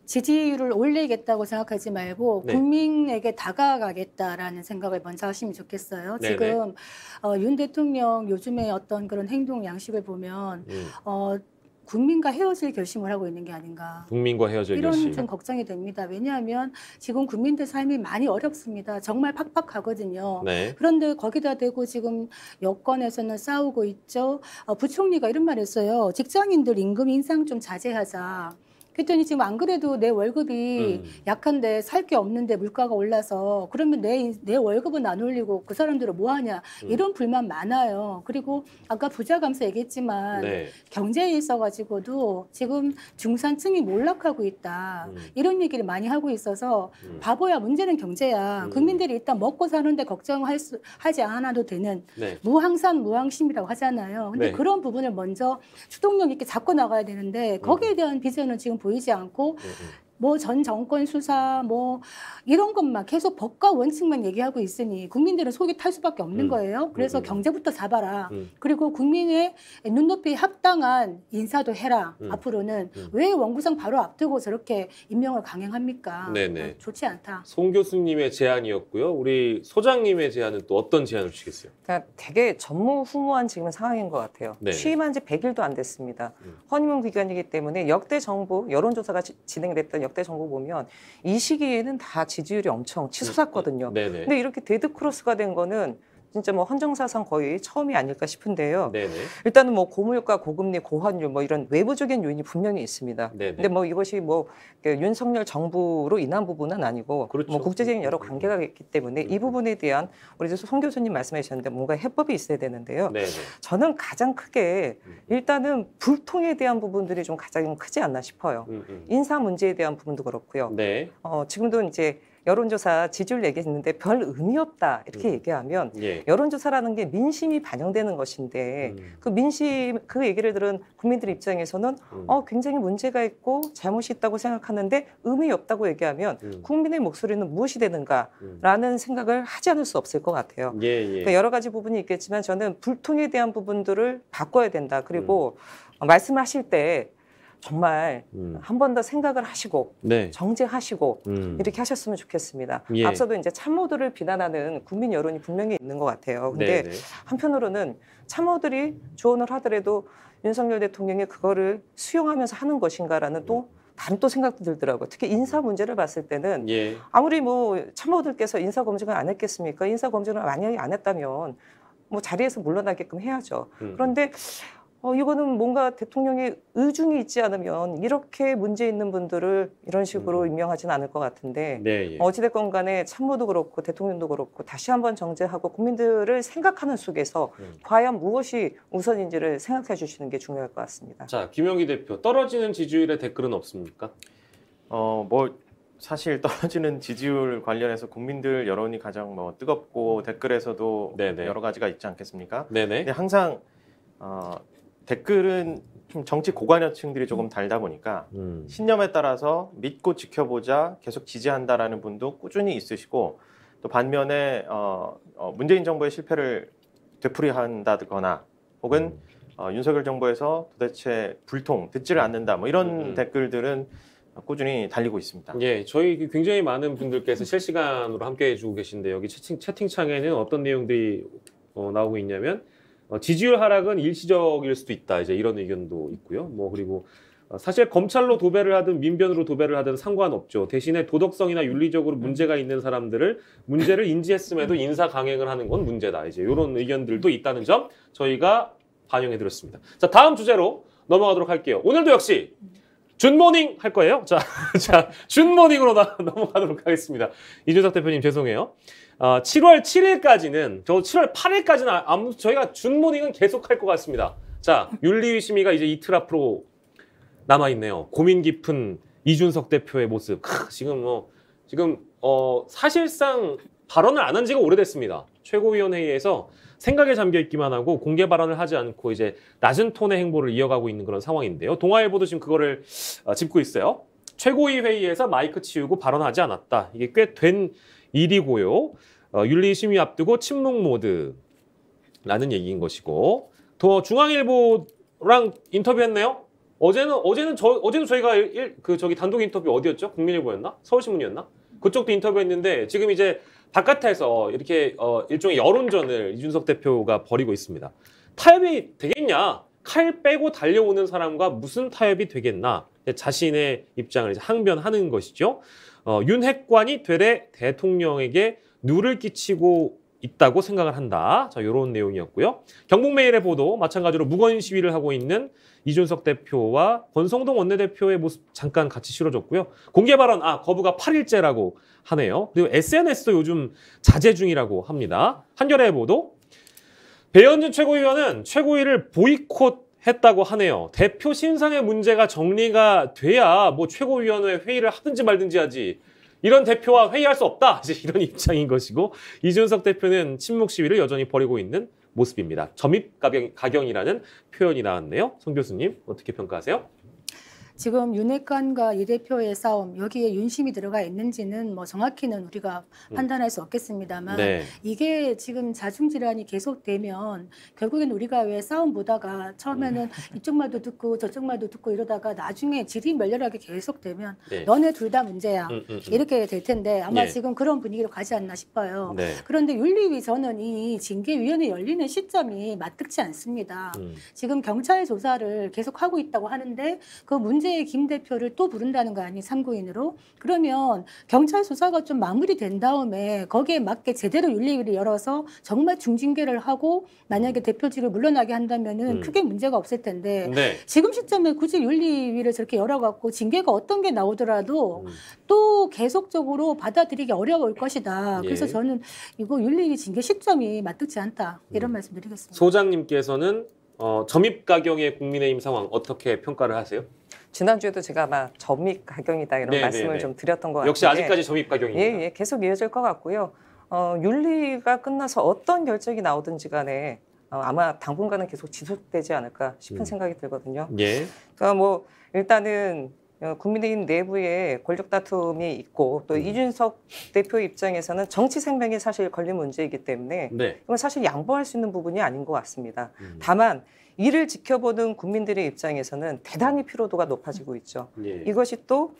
지지율을 올리겠다고 생각하지 말고 국민에게 다가가겠다라는 생각을 먼저 하시면 좋겠어요. 지금 윤 대통령 요즘에 어떤 그런 행동 양식을 보면 국민과 헤어질 결심을 하고 있는 게 아닌가.
국민과 헤어질
이런
결심.
좀 걱정이 됩니다. 왜냐하면 지금 국민들 삶이 많이 어렵습니다. 정말 팍팍하거든요.
네.
그런데 거기다 대고 지금 여권에서는 싸우고 있죠. 부총리가 이런 말 했어요. 직장인들 임금 인상 좀 자제하자. 그랬더니 지금 안 그래도 내 월급이 약한데 살 게 없는데 물가가 올라서 그러면 내 월급은 안 올리고 그 사람들은 뭐 하냐 이런 불만 많아요. 그리고 아까 부자 감세 얘기했지만
네.
경제에 있어가지고도 지금 중산층이 몰락하고 있다. 이런 얘기를 많이 하고 있어서 바보야 문제는 경제야. 국민들이 일단 먹고 사는데 걱정하지 않아도 되는
네.
무항산 무항심이라고 하잖아요. 근데
네.
그런 부분을 먼저 추동력 있게 잡고 나가야 되는데 거기에 대한 비전은 지금 보이지 않고 뭐 전 정권 수사 뭐 이런 것만 계속 법과 원칙만 얘기하고 있으니 국민들은 속이 탈 수밖에 없는 거예요. 그래서 경제부터 잡아라. 그리고 국민의 눈높이에 합당한 인사도 해라. 앞으로는 왜 원구성 바로 앞두고 저렇게 임명을 강행합니까?
네네.
좋지 않다.
송 교수님의 제안이었고요. 우리 소장님의 제안은 또 어떤 제안을 주시겠어요?
그러니까 되게 전무후무한 지금 상황인 것 같아요.
네.
취임한 지 100일도 안 됐습니다. 허니문 기간이기 때문에 역대 정부, 여론조사가 진행됐던 역대 정부 보면 이 시기에는 다 지지율이 엄청 치솟았거든요.
네네.
근데 이렇게 데드크로스가 된 거는 진짜 뭐 헌정사상 거의 처음이 아닐까 싶은데요.
네네.
일단은 뭐 고물가, 고금리, 고환율 뭐 이런 외부적인 요인이 분명히 있습니다.
네네.
근데 뭐 이것이 뭐 윤석열 정부로 인한 부분은 아니고
그렇죠.
뭐 국제적인 여러 관계가 있기 때문에 이 부분에 대한 우리 송 교수님 말씀해 주셨는데 뭔가 해법이 있어야 되는데요.
네네.
저는 가장 크게 일단은 불통에 대한 부분들이 좀 가장 크지 않나 싶어요. 인사 문제에 대한 부분도 그렇고요.
네.
지금도 이제 여론조사 지지율 얘기했는데 별 의미 없다 이렇게 얘기하면
예.
여론조사라는 게 민심이 반영되는 것인데 그 민심 그 얘기를 들은 국민들 입장에서는 굉장히 문제가 있고 잘못이 있다고 생각하는데 의미 없다고 얘기하면 국민의 목소리는 무엇이 되는가라는 생각을 하지 않을 수 없을 것 같아요.
예.
그러니까 여러 가지 부분이 있겠지만 저는 불통에 대한 부분들을 바꿔야 된다. 그리고 말씀하실 때 정말 한 번 더 생각을 하시고
네.
정제하시고 이렇게 하셨으면 좋겠습니다.
예.
앞서도 이제 참모들을 비난하는 국민 여론이 분명히 있는 것 같아요. 근데
네네.
한편으로는 참모들이 조언을 하더라도 윤석열 대통령이 그거를 수용하면서 하는 것인가라는 또 다른 또 생각도 들더라고요. 특히 인사 문제를 봤을 때는
예.
아무리 뭐 참모들께서 인사 검증을 안 했겠습니까? 인사 검증을 만약에 안 했다면 뭐 자리에서 물러나게끔 해야죠. 그런데 이거는 뭔가 대통령의 의중이 있지 않으면 이렇게 문제 있는 분들을 이런 식으로 임명하지는 않을 것 같은데
네, 예.
어찌됐건 간에 참모도 그렇고 대통령도 그렇고 다시 한번 정제하고 국민들을 생각하는 속에서 과연 무엇이 우선인지를 생각해 주시는 게 중요할 것 같습니다.
자, 김영기 대표, 떨어지는 지지율에 댓글은 없습니까?
뭐 사실 떨어지는 지지율 관련해서 국민들 여론이 가장 뭐 뜨겁고 댓글에서도
네네.
여러 가지가 있지 않겠습니까?
네네.
근데 항상 댓글은 좀 정치 고관여층들이 조금 달다 보니까 신념에 따라서 믿고 지켜보자 계속 지지한다라는 분도 꾸준히 있으시고 또 반면에 문재인 정부의 실패를 되풀이한다거나 혹은 윤석열 정부에서 도대체 불통 듣지를 않는다 뭐 이런 댓글들은 꾸준히 달리고 있습니다.
예, 저희 굉장히 많은 분들께서 실시간으로 함께 해주고 계신데 여기 채팅창에는 어떤 내용들이 나오고 있냐면 지지율 하락은 일시적일 수도 있다. 이제 이런 의견도 있고요. 뭐 그리고 사실 검찰로 도배를 하든 민변으로 도배를 하든 상관없죠. 대신에 도덕성이나 윤리적으로 문제가 있는 사람들을 문제를 인지했음에도 인사 강행을 하는 건 문제다. 이제 이런 의견들도 있다는 점 저희가 반영해드렸습니다. 자, 다음 주제로 넘어가도록 할게요. 오늘도 역시 준모닝 할 거예요. 자, 준모닝으로 넘어가도록 하겠습니다. 이준석 대표님 죄송해요. 7월 7일까지는, 저 7월 8일까지는 저희가 준모닝은 계속 할 것 같습니다. 자, 윤리위심의가 이제 이틀 앞으로 남아있네요. 고민 깊은 이준석 대표의 모습. 지금 사실상 발언을 안 한 지가 오래됐습니다. 최고위원회의에서 생각에 잠겨 있기만 하고 공개 발언을 하지 않고 이제 낮은 톤의 행보를 이어가고 있는 그런 상황인데요. 동아일보도 지금 그거를 짚고 있어요. 최고위 회의에서 마이크 치우고 발언하지 않았다. 이게 꽤 된 일이고요. 윤리심의 앞두고 침묵 모드라는 얘기인 것이고, 더 중앙일보랑 인터뷰했네요. 어제는 저희가 저기 단독 인터뷰 어디였죠? 국민일보였나? 서울신문이었나? 그쪽도 인터뷰했는데 지금 이제 바깥에서 이렇게 일종의 여론전을 이준석 대표가 벌이고 있습니다. 타협이 되겠냐? 칼 빼고 달려오는 사람과 무슨 타협이 되겠나 자신의 입장을 이제 항변하는 것이죠. 윤핵관이 되레 대통령에게 누를 끼치고 있다고 생각을 한다. 자, 이런 내용이었고요. 경북메일의 보도 마찬가지로 무건 시위를 하고 있는 이준석 대표와 권성동 원내대표의 모습 잠깐 같이 실어줬고요. 공개 발언 거부가 8일째라고 하네요. 그리고 SNS도 요즘 자제 중이라고 합니다. 한겨레의 보도 배현진 최고위원은 최고위를 보이콧했다고 하네요. 대표 신상의 문제가 정리가 돼야 뭐 최고위원회 회의를 하든지 말든지 하지. 이런 대표와 회의할 수 없다. 이제 이런 입장인 것이고 이준석 대표는 침묵 시위를 여전히 벌이고 있는 모습입니다. 점입 가경이라는 표현이 나왔네요. 송 교수님 어떻게 평가하세요?
지금 윤핵관과 이 대표의 싸움, 여기에 윤심이 들어가 있는지는 뭐 정확히는 우리가 판단할 수 없겠습니다만
네.
이게 지금 자중질환이 계속되면 결국엔 우리가 왜 싸움 보다가 처음에는 이쪽 말도 듣고 저쪽 말도 듣고 이러다가 나중에 질이 멸렬하게 계속되면
네.
너네 둘 다 문제야. 이렇게 될 텐데 아마 지금 그런 분위기로 가지 않나 싶어요.
네.
그런데 윤리위 저는 이 징계위원회 열리는 시점이 맞득치 않습니다. 지금 경찰 조사를 계속하고 있다고 하는데 그 문제 김 대표를 또 부른다는 거 아니 참고인으로 그러면 경찰 수사가 좀 마무리된 다음에 거기에 맞게 제대로 윤리위를 열어서 정말 중징계를 하고 만약에 대표직을 물러나게 한다면은 크게 문제가 없을 텐데 지금 시점에 굳이 윤리위를 저렇게 열어갖고 징계가 어떤 게 나오더라도 또 계속적으로 받아들이기 어려울 것이다. 그래서 저는 이거 윤리위 징계 시점이 맞득치 않다 이런 말씀드리겠습니다.
소장님께서는 점입 가경의 국민의힘 상황 어떻게 평가를 하세요?
지난주에도 제가 아마 점입 가경이다 이런 말씀을 좀 드렸던 것 같은데
역시 아직까지 점입 가경입니다.
예, 계속 이어질 것 같고요. 윤리가 끝나서 어떤 결정이 나오든지 간에 아마 당분간은 계속 지속되지 않을까 싶은 생각이 들거든요. 그러니까 뭐 일단은 국민의힘 내부에 권력 다툼이 있고 또 이준석 대표 입장에서는 정치 생명이 사실 걸린 문제이기 때문에 이건 사실 양보할 수 있는 부분이 아닌 것 같습니다. 다만 이를 지켜보는 국민들의 입장에서는 대단히 피로도가 높아지고 있죠. 이것이 또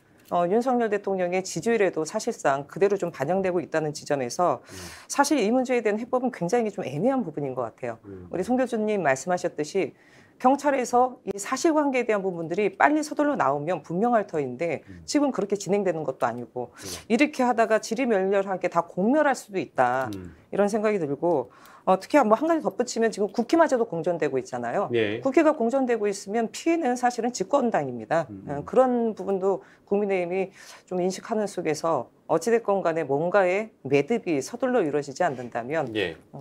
윤석열 대통령의 지지율에도 사실상 그대로 좀 반영되고 있다는 지점에서 사실 이 문제에 대한 해법은 굉장히 좀 애매한 부분인 것 같아요. 우리 송 교수님 말씀하셨듯이 경찰에서 이 사실관계에 대한 부분들이 빨리 서둘러 나오면 분명할 터인데 지금 그렇게 진행되는 것도 아니고 이렇게 하다가 지리멸렬하게 다 공멸할 수도 있다 이런 생각이 들고 특히 뭐 한 가지 덧붙이면 지금 국회마저도 공전되고 있잖아요. 국회가 공전되고 있으면 피해는 사실은 집권당입니다. 그런 부분도 국민의힘이 좀 인식하는 속에서 어찌됐건 간에 뭔가의 매듭이 서둘러 이루어지지 않는다면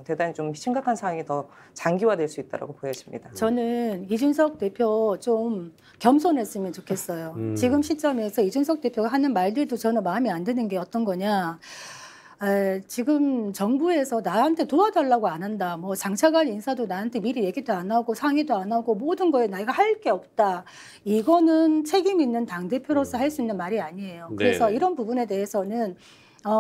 대단히 좀 심각한 상황이 더 장기화될 수 있다고 보여집니다.
저는 이준석 대표 좀 겸손했으면 좋겠어요. 지금 시점에서 이준석 대표가 하는 말들도 저는 마음에 안 드는 게 어떤 거냐. 지금 정부에서 나한테 도와달라고 안 한다. 뭐 장차관 인사도 나한테 미리 얘기도 안 하고 상의도 안 하고 모든 거에 내가 할 게 없다. 이거는 책임 있는 당대표로서 할 수 있는 말이 아니에요. 그래서 이런 부분에 대해서는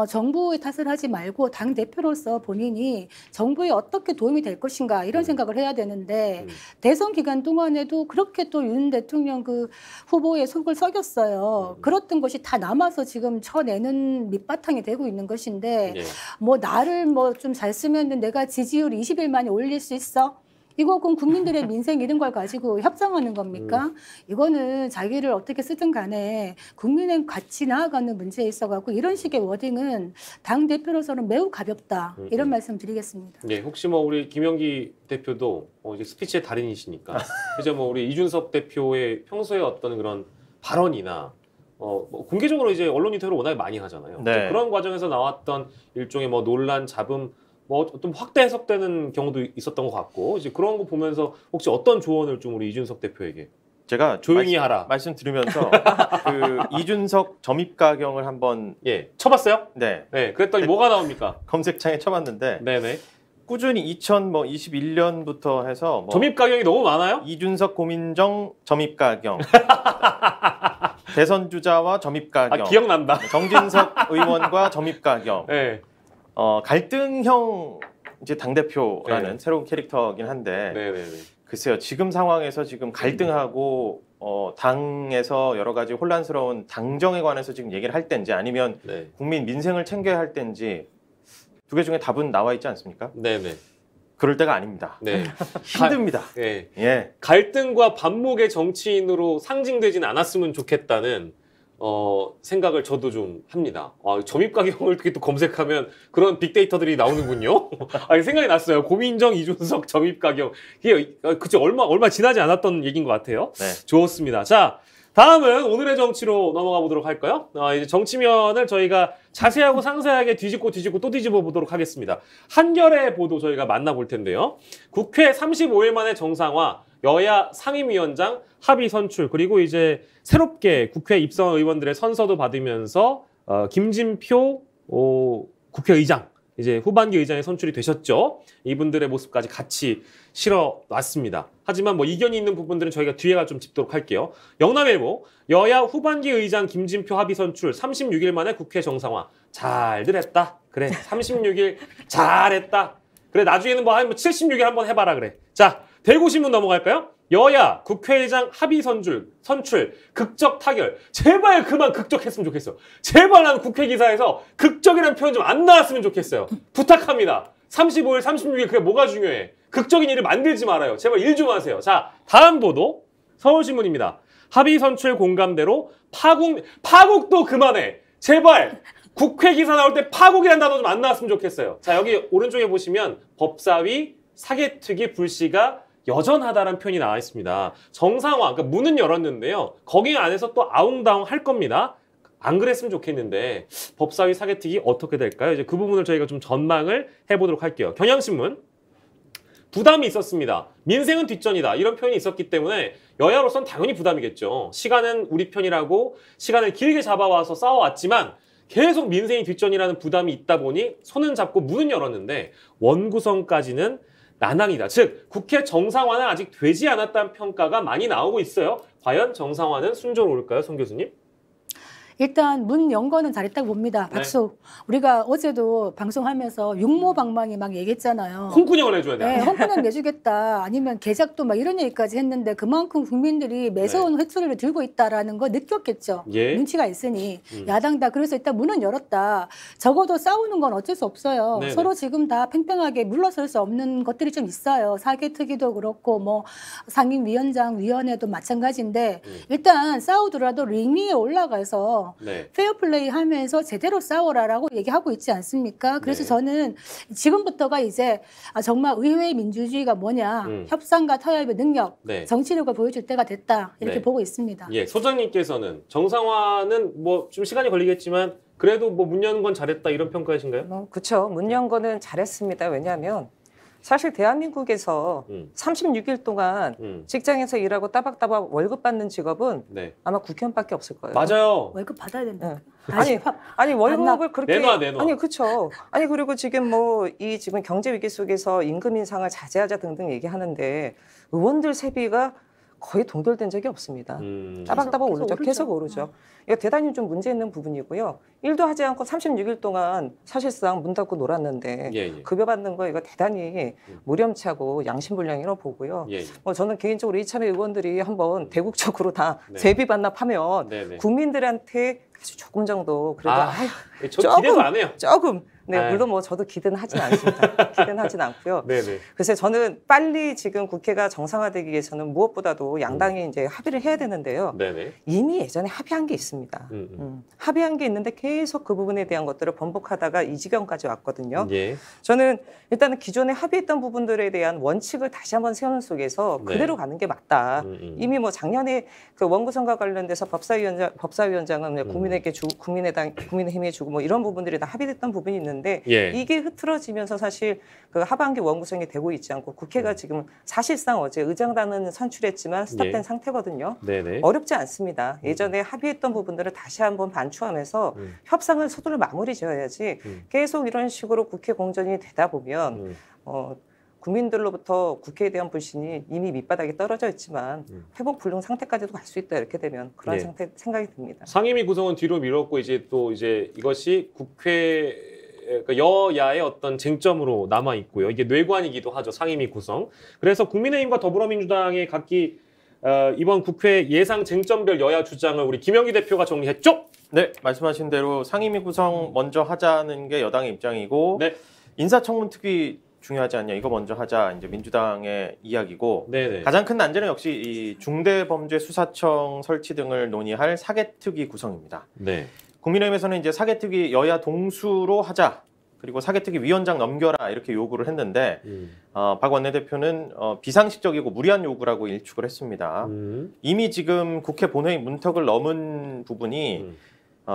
정부의 탓을 하지 말고 당대표로서 본인이 정부에 어떻게 도움이 될 것인가 이런 생각을 해야 되는데 대선 기간 동안에도 그렇게 또 윤 대통령 그 후보의 속을 썩였어요. 그랬던 것이 다 남아서 지금 쳐내는 밑바탕이 되고 있는 것인데 뭐 나를 뭐 좀 잘 쓰면 내가 지지율 20일 만에 올릴 수 있어? 이거 그럼 국민들의 민생 이런 걸 가지고 협상하는 겁니까? 이거는 자기를 어떻게 쓰든 간에 국민의 같이 나아가는 문제에 있어갖고 이런 식의 워딩은 당대표로서는 매우 가볍다. 이런 말씀 드리겠습니다.
혹시 뭐 우리 김영기 대표도 이제 스피치의 달인이시니까 이제 뭐 우리 이준석 대표의 평소에 어떤 그런 발언이나 뭐 공개적으로 이제 언론 인터뷰를 워낙에 많이 하잖아요. 그런 과정에서 나왔던 일종의 뭐 논란, 잡음 뭐 어떤 확대 해석되는 경우도 있었던 것 같고 이제 그런 거 보면서 혹시 어떤 조언을 좀 우리 이준석 대표에게
제가
조용히 하라
말씀드리면서 그 이준석 점입가경을 한번
쳐봤어요?
네.
그랬더니 뭐가 나옵니까?
검색창에 쳐봤는데 꾸준히 2021년부터 해서 뭐
점입가경이 너무 많아요?
이준석 고민정 점입가경 대선 주자와 점입가경
기억난다.
정진석 의원과 점입가경 갈등형 이제 당대표라는 새로운 캐릭터긴 한데 글쎄요 지금 상황에서 지금 갈등하고 당에서 여러 가지 혼란스러운 당정에 관해서 지금 얘기를 할 때인지 아니면 국민 민생을 챙겨야 할 때인지 두 개 중에 답은 나와 있지 않습니까? 그럴 때가 아닙니다.
네.
힘듭니다.
네.
예.
갈등과 반목의 정치인으로 상징되진 않았으면 좋겠다는 생각을 저도 좀 합니다. 점입 가경을 이렇게 또 검색하면 그런 빅데이터들이 나오는군요. 생각이 났어요. 고민정, 이준석 점입 가경. 이게 그치 얼마 지나지 않았던 얘기인 것 같아요.
네.
좋습니다. 자, 다음은 오늘의 정치로 넘어가 보도록 할까요? 이제 정치면을 저희가 자세하고 상세하게 뒤집고 또 뒤집어 보도록 하겠습니다. 한겨레 보도 저희가 만나볼 텐데요. 국회 35일 만에 정상화, 여야 상임위원장 합의 선출, 그리고 이제 새롭게 국회 입성 의원들의 선서도 받으면서 김진표 국회의장, 이제 후반기 의장에 선출이 되셨죠. 이분들의 모습까지 같이 실어놨습니다. 하지만 뭐 이견이 있는 부분들은 저희가 뒤에 좀 짚도록 할게요. 영남일보, 여야 후반기 의장 김진표 합의 선출 36일 만에 국회 정상화. 잘들 했다. 그래, 36일 잘했다. 그래, 나중에는 뭐 한 76일 한번 해봐라 그래. 자, 대구신문 넘어갈까요? 여야 국회의장 합의 선출 극적 타결. 제발 그만 극적했으면 좋겠어. 제발 나는 국회 기사에서 극적이라는 표현 좀 안 나왔으면 좋겠어요. 부탁합니다. 35일, 36일 그게 뭐가 중요해. 극적인 일을 만들지 말아요. 제발 일 좀 하세요. 자, 다음 보도 서울신문입니다. 합의 선출 공감대로 파국도 그만해. 제발 국회 기사 나올 때 파국이라는 단어 좀 안 나왔으면 좋겠어요. 자, 여기 오른쪽에 보시면 법사위 사개특위 불씨가 여전하다라는 표현이 나와 있습니다. 정상화, 그러니까 문은 열었는데요. 거기 안에서 또 아웅다웅 할 겁니다. 안 그랬으면 좋겠는데 법사위 사개특위 어떻게 될까요? 이제 그 부분을 저희가 좀 전망을 해보도록 할게요. 경향신문, 부담이 있었습니다. 민생은 뒷전이다. 이런 표현이 있었기 때문에 여야로서는 당연히 부담이겠죠. 시간은 우리 편이라고 시간을 길게 잡아와서 싸워왔지만 계속 민생이 뒷전이라는 부담이 있다 보니 손은 잡고 문은 열었는데 원구성까지는 난항이다. 즉 국회 정상화는 아직 되지 않았다는 평가가 많이 나오고 있어요. 과연 정상화는 순조로울까요, 송 교수님?
일단 문 연 거는 잘했다고 봅니다. 박수. 네. 우리가 어제도 방송하면서 육모방망이 막 얘기했잖아요.
홍군형을 해줘야 돼.
네, 홍군형 내주겠다. 아니면 개작도 막 이런 얘기까지 했는데 그만큼 국민들이 매서운 네. 회초리를 들고 있다라는 거 느꼈겠죠. 예. 눈치가 있으니 야당 다 그래서 일단 문은 열었다. 적어도 싸우는 건 어쩔 수 없어요. 네네. 서로 지금 다 팽팽하게 물러설 수 없는 것들이 좀 있어요. 사개특위도 그렇고 뭐 상임위원장 위원회도 마찬가지인데 일단 싸우더라도 링 위에 올라가서 네. 페어플레이 하면서 제대로 싸워라라고 얘기하고 있지 않습니까? 그래서 네. 저는 지금부터가 이제 정말 의회 민주주의가 뭐냐, 협상과 타협의 능력, 네. 정치력을 보여줄 때가 됐다 이렇게 네. 보고 있습니다.
예, 소장님께서는 정상화는 뭐 좀 시간이 걸리겠지만 그래도 뭐 문 여는 건 잘했다 이런 평가이신가요?
그렇죠. 문 연 거는 잘했습니다. 왜냐하면 사실 대한민국에서 36일 동안 직장에서 일하고 따박따박 월급 받는 직업은 네. 아마 국회의원밖에 없을 거예요.
맞아요.
월급 받아야 된다.
네. 아니 월급을 그렇게
내놔.
아니 그렇죠. 아니 그리고 지금 뭐 이 지금 경제 위기 속에서 임금 인상을 자제하자 등등 얘기하는데 의원들 세비가 거의 동결된 적이 없습니다. 따박따박 오르죠. 계속 오르죠. 이거 대단히 좀 문제 있는 부분이고요. 일도 하지 않고 36일 동안 사실상 문 닫고 놀았는데 예. 급여 받는 거 이거 대단히 무렴치하고 양심불량이라고 보고요. 예. 저는 개인적으로 이참에 의원들이 한번 대국적으로 다 네. 세비 반납하면 네네. 국민들한테 아주 조금 정도 그래도
저 기대도 안 해요.
조금. 네, 물론 뭐 저도 기대는 하진 않습니다. 기대는 하진 않고요. 네네. 그래서 저는 빨리 지금 국회가 정상화되기 위해서는 무엇보다도 양당이 이제 합의를 해야 되는데요. 네네. 이미 예전에 합의한 게 있습니다. 합의한 게 있는데 계속 그 부분에 대한 것들을 번복하다가 이 지경까지 왔거든요. 예. 저는 일단은 기존에 합의했던 부분들에 대한 원칙을 다시 한번 세우는 속에서 그대로 네. 가는 게 맞다. 이미 뭐 작년에 그 원구성과 관련돼서 법사위원장은 국민에게 주고 국민의힘에 주고 뭐 이런 부분들이 다 합의됐던 부분이 있는데 예. 이게 흐트러지면서 사실 그 하반기 원구성이 되고 있지 않고 국회가 지금 사실상 어제 의장단은 선출했지만 스탑된 예. 상태거든요. 네네. 어렵지 않습니다. 예전에 합의했던 부분들을 다시 한번 반추하면서 협상을 서둘러 마무리 지어야지 계속 이런 식으로 국회 공전이 되다 보면 국민들로부터 국회에 대한 불신이 이미 밑바닥에 떨어져 있지만 회복 불능 상태까지도 갈 수 있다 이렇게 되면 그런 네. 생각이 듭니다.
상임위 구성은 뒤로 미뤘고 이제 이것이 국회 그러니까 여야의 어떤 쟁점으로 남아 있고요. 이게 뇌관이기도 하죠. 상임위 구성. 그래서 국민의힘과 더불어민주당의 각기 이번 국회 예상 쟁점별 여야 주장을 우리 김영기 대표가 정리했죠?
네, 말씀하신 대로 상임위 구성 먼저 하자는 게 여당의 입장이고 네. 인사청문 특위 중요하지 않냐, 이거 먼저 하자, 이제 민주당의 이야기고
네네.
가장 큰 난제는 역시 이 중대범죄수사청 설치 등을 논의할 사개특위 구성입니다.
네.
국민의힘에서는 이제 사개특위 여야 동수로 하자, 그리고 사개특위 위원장 넘겨라 이렇게 요구를 했는데 박 원내대표는 비상식적이고 무리한 요구라고 일축을 했습니다. 이미 지금 국회 본회의 문턱을 넘은 부분이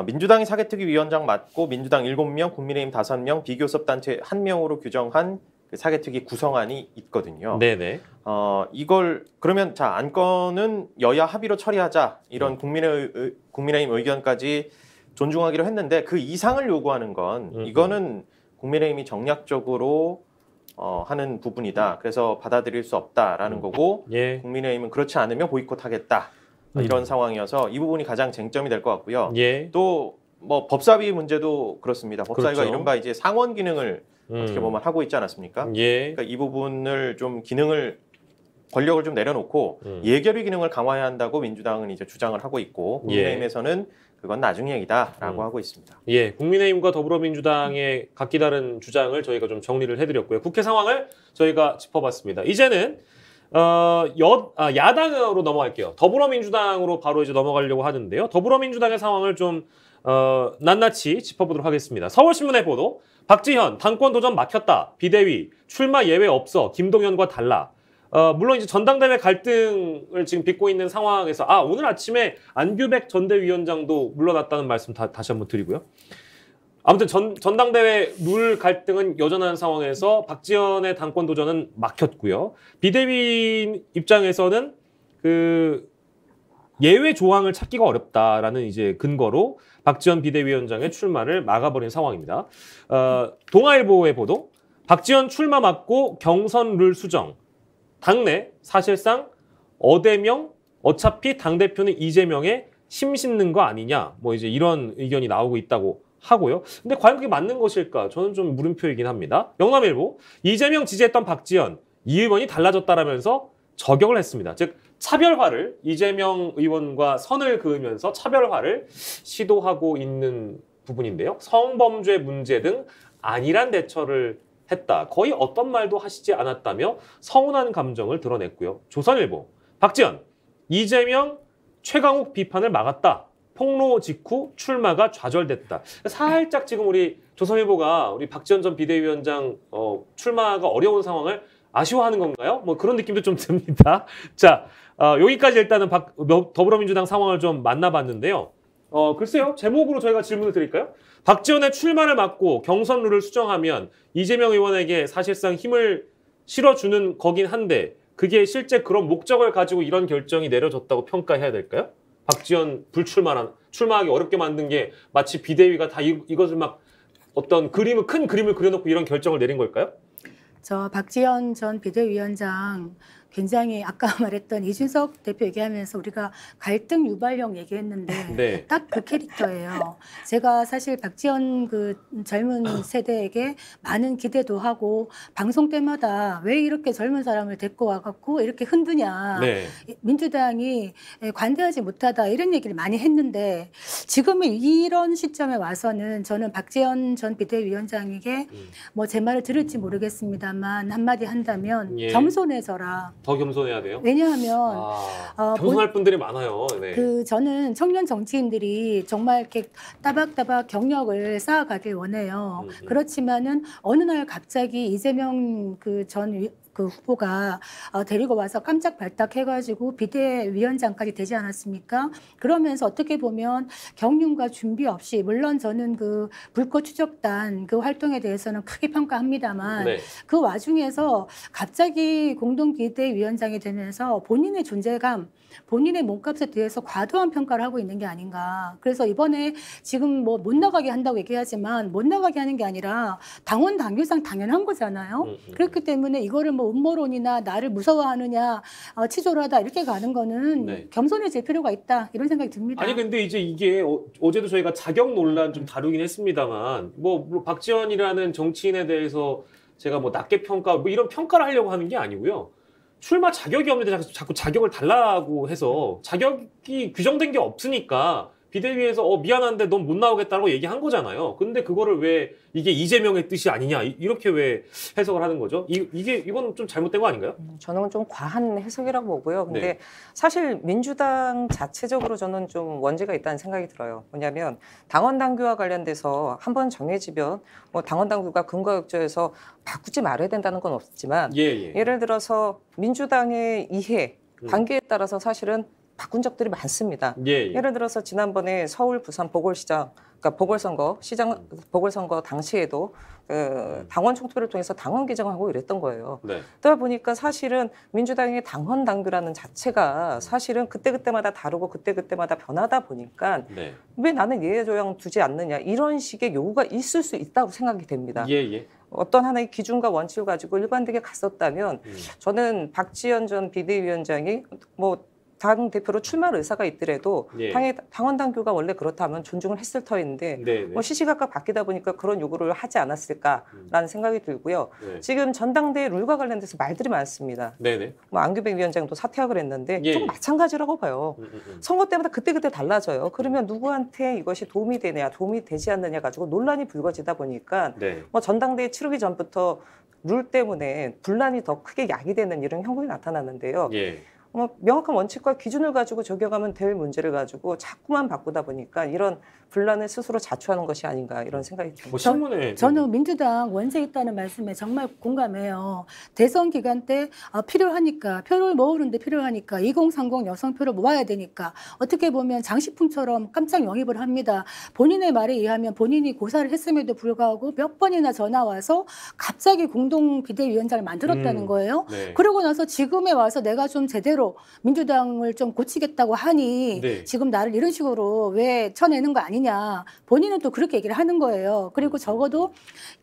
민주당이 사개특위 위원장 맡고 민주당 7명, 국민의힘 5명, 비교섭단체 1명으로 규정한 그 사개특위 구성안이 있거든요.
네네.
이걸 그러면 자, 안건은 여야 합의로 처리하자, 이런 국민의힘 의견까지 존중하기로 했는데 그 이상을 요구하는 건 이거는 국민의힘이 정략적으로 하는 부분이다. 그래서 받아들일 수 없다라는 거고
예.
국민의힘은 그렇지 않으면 보이콧하겠다. 이런 상황이어서 이 부분이 가장 쟁점이 될 것 같고요.
예.
또 뭐 법사위 문제도 그렇습니다. 법사위가
그렇죠.
이른바 이제 상원 기능을 어떻게 보면 하고 있지 않았습니까?
예.
그러니까 이 부분을 좀 권력을 좀 내려놓고 예결위 기능을 강화해야 한다고 민주당은 이제 주장을 하고 있고 국민의힘에서는 그건 나중 얘기다라고 하고 있습니다.
예, 국민의힘과 더불어민주당의 각기 다른 주장을 저희가 좀 정리를 해드렸고요. 국회 상황을 저희가 짚어봤습니다. 이제는 야당으로 넘어갈게요. 더불어민주당으로 바로 이제 넘어가려고 하는데요. 더불어민주당의 상황을 좀 낱낱이 짚어보도록 하겠습니다. 서울신문의 보도, 박지현 당권 도전 막혔다. 비대위 출마 예외 없어. 김동연과 달라. 물론 이제 전당대회 갈등을 지금 빚고 있는 상황에서 오늘 아침에 안규백 전대위원장도 물러났다는 말씀 다시 한번 드리고요. 아무튼 전당대회 룰 갈등은 여전한 상황에서 박지원의 당권 도전은 막혔고요. 비대위 입장에서는 그 예외 조항을 찾기가 어렵다라는 이제 근거로 박지원 비대위원장의 출마를 막아버린 상황입니다. 동아일보의 보도, 박지원 출마 막고 경선 룰 수정. 당내 사실상 어대명, 어차피 당대표는 이재명에 심 싣는 거 아니냐, 뭐 이제 이런 의견이 나오고 있다고 하고요. 근데 과연 그게 맞는 것일까? 저는 좀 물음표이긴 합니다. 영남일보, 이재명 지지했던 박지원, 이 의원이 달라졌다라면서 저격을 했습니다. 즉 차별화를, 이재명 의원과 선을 그으면서 차별화를 시도하고 있는 부분인데요. 성범죄 문제 등 안일한 대처를 했다. 거의 어떤 말도 하시지 않았다며 서운한 감정을 드러냈고요. 조선일보, 박지원, 이재명, 최강욱 비판을 막았다. 폭로 직후 출마가 좌절됐다. 살짝 지금 우리 조선일보가 우리 박지원 전 비대위원장 출마가 어려운 상황을 아쉬워하는 건가요? 뭐 그런 느낌도 좀 듭니다. 자, 여기까지 일단은 더불어민주당 상황을 좀 만나봤는데요. 글쎄요, 제목으로 저희가 질문을 드릴까요? 박지원의 출마를 막고 경선 룰을 수정하면 이재명 의원에게 사실상 힘을 실어주는 거긴 한데 그게 실제 그런 목적을 가지고 이런 결정이 내려졌다고 평가해야 될까요? 박지원 출마하기 어렵게 만든 게 마치 비대위가 다 이것을 막 어떤 큰 그림을 그려놓고 이런 결정을 내린 걸까요?
저 박지원 전 비대위원장 굉장히 아까 말했던 이준석 대표 얘기하면서 우리가 갈등 유발령 얘기했는데
네.
딱 그 캐릭터예요. 제가 사실 박지원 그 젊은 세대에게 많은 기대도 하고 방송 때마다 왜 이렇게 젊은 사람을 데리고 와갖고 이렇게 흔드냐.
네.
민주당이 관대하지 못하다 이런 얘기를 많이 했는데 지금은 이런 시점에 와서는 저는 박지원 전 비대위원장에게 뭐 제 말을 들을지 모르겠습니다만 한마디 한다면
예.
겸손해져라.
더 겸손해야 돼요?
왜냐하면
겸손할 분들이 많아요. 네.
저는 청년 정치인들이 정말 이렇게 따박따박 경력을 쌓아가길 원해요. 그렇지만은 어느 날 갑자기 이재명 그 후보가 데리고 와서 깜짝 발탁해가지고 비대위원장까지 되지 않았습니까? 그러면서 어떻게 보면 경륜과 준비 없이, 물론 저는 그 불꽃 추적단 그 활동에 대해서는 크게 평가합니다만
네.
그 와중에서 갑자기 공동 비대위원장이 되면서 본인의 존재감, 본인의 몸값에 대해서 과도한 평가를 하고 있는 게 아닌가. 그래서 이번에 지금 뭐 못 나가게 한다고 얘기하지만 못 나가게 하는 게 아니라 당원 당규상 당연한 거잖아요. 그렇기 때문에 이거를 뭐 음모론이나 나를 무서워하느냐, 치졸하다 이렇게 가는 거는
네.
겸손해질 필요가 있다 이런 생각이 듭니다.
아니 근데 이제 이게 어제도 저희가 자격 논란 좀 다루긴 했습니다만 뭐 박지원이라는 정치인에 대해서 제가 뭐 낮게 평가 뭐 이런 평가를 하려고 하는 게 아니고요. 출마 자격이 없는데 자꾸 자격을 달라고 해서 자격이 규정된 게 없으니까 비대위에서 미안한데 넌 못 나오겠다고 얘기한 거잖아요. 근데 그거를 왜 이게 이재명의 뜻이 아니냐 이렇게 왜 해석을 하는 거죠? 이건 좀 잘못된 거 아닌가요?
저는 좀 과한 해석이라고 보고요. 근데
네.
사실 민주당 자체적으로 저는 좀 원죄가 있다는 생각이 들어요. 뭐냐면 당원 당규와 관련돼서 한번 정해지면 뭐 당원 당규가 근거역조에서 바꾸지 말아야 된다는 건 없지만 예를 들어서 민주당의 이해, 관계에 따라서 사실은 바꾼 적들이 많습니다. 예를 들어서 지난번에 서울, 부산 보궐시장, 그러니까 보궐선거 당시에도 당원 총투표를 통해서 당원 개정하고 이랬던 거예요. 그러다 보니까 사실은 민주당의 당원 당규라는 자체가 사실은 그때그때마다 다르고 그때그때마다 변하다 보니까 왜 나는 예외 조항 두지 않느냐 이런 식의 요구가 있을 수 있다고 생각이 됩니다. 어떤 하나의 기준과 원칙을 가지고 일관되게 갔었다면 저는 박지원 전 비대위원장이 뭐 당 대표로 출마할 의사가 있더라도 당의 당원 당규가 원래 그렇다면 존중을 했을 터인데 뭐 시시각각 바뀌다 보니까 그런 요구를 하지 않았을까라는 생각이 들고요. 지금 전당대회 룰과 관련돼서 말들이 많습니다. 뭐 안규백 위원장도 사퇴하기로 했는데 좀 마찬가지라고 봐요. 선거 때마다 그때그때 달라져요. 그러면 누구한테 이것이 도움이 되느냐 도움이 되지 않느냐 가지고 논란이 불거지다 보니까 뭐 전당대회 치르기 전부터 룰 때문에 분란이 더 크게 야기되는 이런 형국이 나타났는데요. 명확한 원칙과 기준을 가지고 적용하면 될 문제를 가지고 자꾸만 바꾸다 보니까 이런 분란을 스스로 자초하는 것이 아닌가 이런 생각이 듭니다.
저는 민주당 원죄 있다는 말씀에 정말 공감해요. 대선 기간 때 필요하니까 표를 모으는데 필요하니까 2030 여성표를 모아야 되니까 어떻게 보면 장식품처럼 깜짝 영입을 합니다. 본인의 말에 의하면 본인이 고사를 했음에도 불구하고 몇 번이나 전화 와서 갑자기 공동 비대위원장을 만들었다는 거예요. 그러고 나서 지금에 와서 내가 좀 제대로 민주당을 좀 고치겠다고 하니 지금 나를 이런 식으로 왜 쳐내는 거 아니냐. 본인은 또 그렇게 얘기를 하는 거예요. 그리고 적어도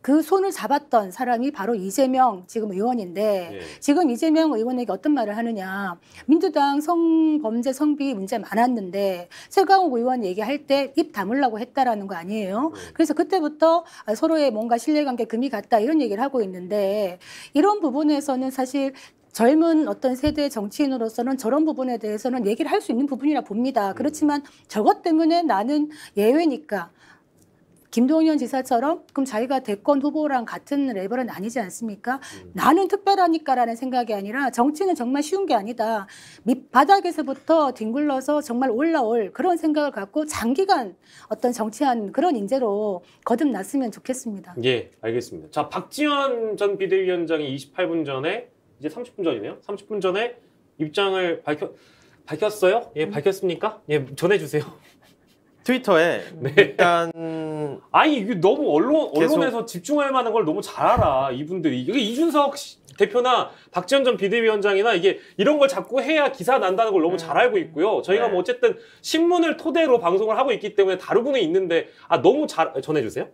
그 손을 잡았던 사람이 바로 이재명 지금 의원인데 지금 이재명 의원에게 어떤 말을 하느냐. 민주당 성범죄 성비 문제 많았는데 최강욱 의원 얘기할 때 입 다물라고 했다라는 거 아니에요. 그래서 그때부터 서로의 뭔가 신뢰관계 금이 갔다 이런 얘기를 하고 있는데 이런 부분에서는 사실 젊은 어떤 세대 정치인으로서는 저런 부분에 대해서는 얘기를 할 수 있는 부분이라 봅니다. 그렇지만 저것 때문에 나는 예외니까 김동연 지사처럼 그럼 자기가 대권 후보랑 같은 레벨은 아니지 않습니까? 나는 특별하니까라는 생각이 아니라 정치는 정말 쉬운 게 아니다. 밑바닥에서부터 뒹굴러서 정말 올라올 그런 생각을 갖고 장기간 어떤 정치한 그런 인재로 거듭났으면 좋겠습니다.
알겠습니다. 자, 박지원 전 비대위원장이 28분 전에 이제 30분 전이네요. 30분 전에 입장을 밝혔어요? 밝혔습니까? 전해주세요.
트위터에 일단
이게 너무 언론에서 집중할 만한 걸 너무 잘 알아 이분들이. 이게 이준석 대표나 박지원 전 비대위원장이나 이런 걸 자꾸 해야 기사 난다는 걸 너무 잘 알고 있고요. 저희가 뭐 어쨌든 신문을 토대로 방송을 하고 있기 때문에 다루고는 있는데 너무 잘 전해주세요.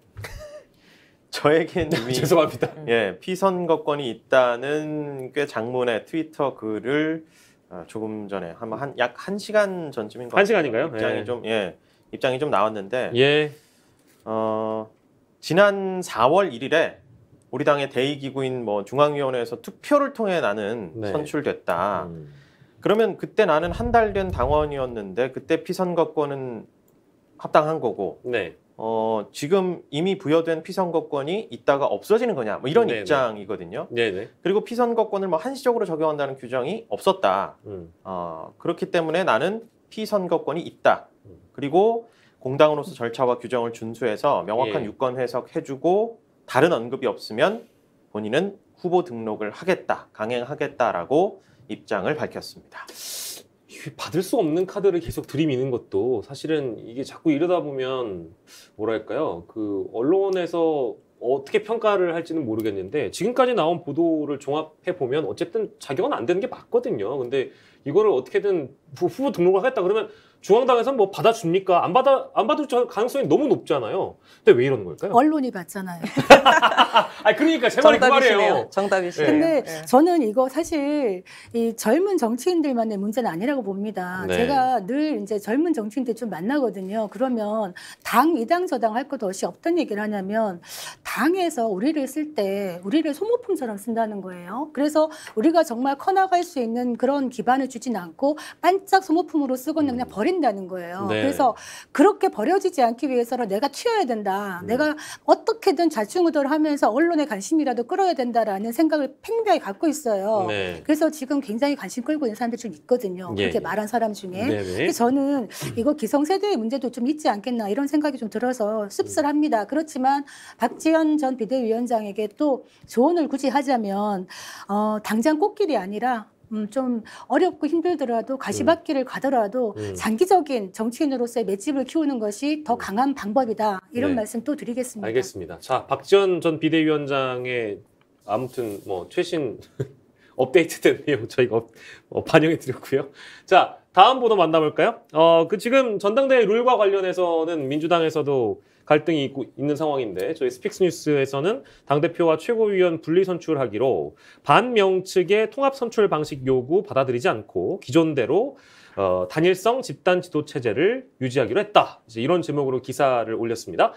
저에겐 이미
죄송합니다.
피선거권이 있다는 꽤 장문의 트위터 글을 조금 전에 약 1시간 전쯤인 것 같아요.
1시간인가요?
입장이 좀 나왔는데 지난 4월 1일에 우리 당의 대의기구인 중앙위원회에서 투표를 통해 나는 선출됐다. 그러면 그때 나는 한 달 된 당원이었는데 그때 피선거권은 합당한 거고 지금 이미 부여된 피선거권이 있다가 없어지는 거냐 이런 입장이거든요. 그리고 피선거권을 한시적으로 적용한다는 규정이 없었다. 그렇기 때문에 나는 피선거권이 있다. 그리고 공당으로서 절차와 규정을 준수해서 명확한 유권 해석해주고 다른 언급이 없으면 본인은 후보 등록을 하겠다, 강행하겠다라고 입장을 밝혔습니다.
받을 수 없는 카드를 계속 들이미는 것도 사실은 이게 자꾸 이러다 보면 뭐랄까요? 그 언론에서 어떻게 평가를 할지는 모르겠는데 지금까지 나온 보도를 종합해 보면 어쨌든 자격은 안 되는 게 맞거든요. 근데 이거를 어떻게든 후보 등록을 하겠다 그러면 중앙당에서는 뭐 받아줍니까? 안 받을 가능성이 너무 높잖아요. 근데 왜 이러는 걸까요?
언론이 받잖아요.
그러니까 제 말이 그 말이에요.
정답이시네요.
근데 저는 이거 사실 이 젊은 정치인들만의 문제는 아니라고 봅니다. 제가 늘 이제 젊은 정치인들 좀 만나거든요. 그러면 이 당 저 당 할 것 없이 어떤 얘기를 하냐면 당에서 우리를 쓸 때 우리를 소모품처럼 쓴다는 거예요. 그래서 우리가 정말 커나갈 수 있는 그런 기반을 주진 않고 반짝 소모품으로 쓰고는 그냥 버리는 버린다는 거예요.
네.
그래서 그렇게 버려지지 않기 위해서는 내가 튀어야 된다. 내가 어떻게든 좌충우돌 하면서 언론의 관심이라도 끌어야 된다라는 생각을 팽배하게 갖고 있어요.
네.
그래서 지금 굉장히 관심 끌고 있는 사람들이 좀 있거든요.
예,
그렇게
예.
말한 사람 중에.
네네.
근데 저는 이거 기성세대의 문제도 좀 있지 않겠나 이런 생각이 좀 들어서 씁쓸합니다. 그렇지만 박지원 전 비대위원장에게 또 조언을 굳이 하자면 당장 꽃길이 아니라 좀 어렵고 힘들더라도 가시밭길을 가더라도 장기적인 정치인으로서의 맷집을 키우는 것이 더 강한 방법이다. 이런
네.
말씀 또 드리겠습니다.
알겠습니다. 자, 박지원 전 비대위원장의 아무튼 뭐 최신 업데이트된 내용 저희가 반영해 드렸고요. 자, 다음 보도 만나볼까요? 지금 전당대회 룰과 관련해서는 민주당에서도 갈등이 있는 상황인데 저희 스픽스 뉴스에서는 당대표와 최고위원 분리 선출하기로 반명측의 통합 선출 방식 요구 받아들이지 않고 기존대로 단일성 집단 지도 체제를 유지하기로 했다. 이제 이런 제목으로 기사를 올렸습니다.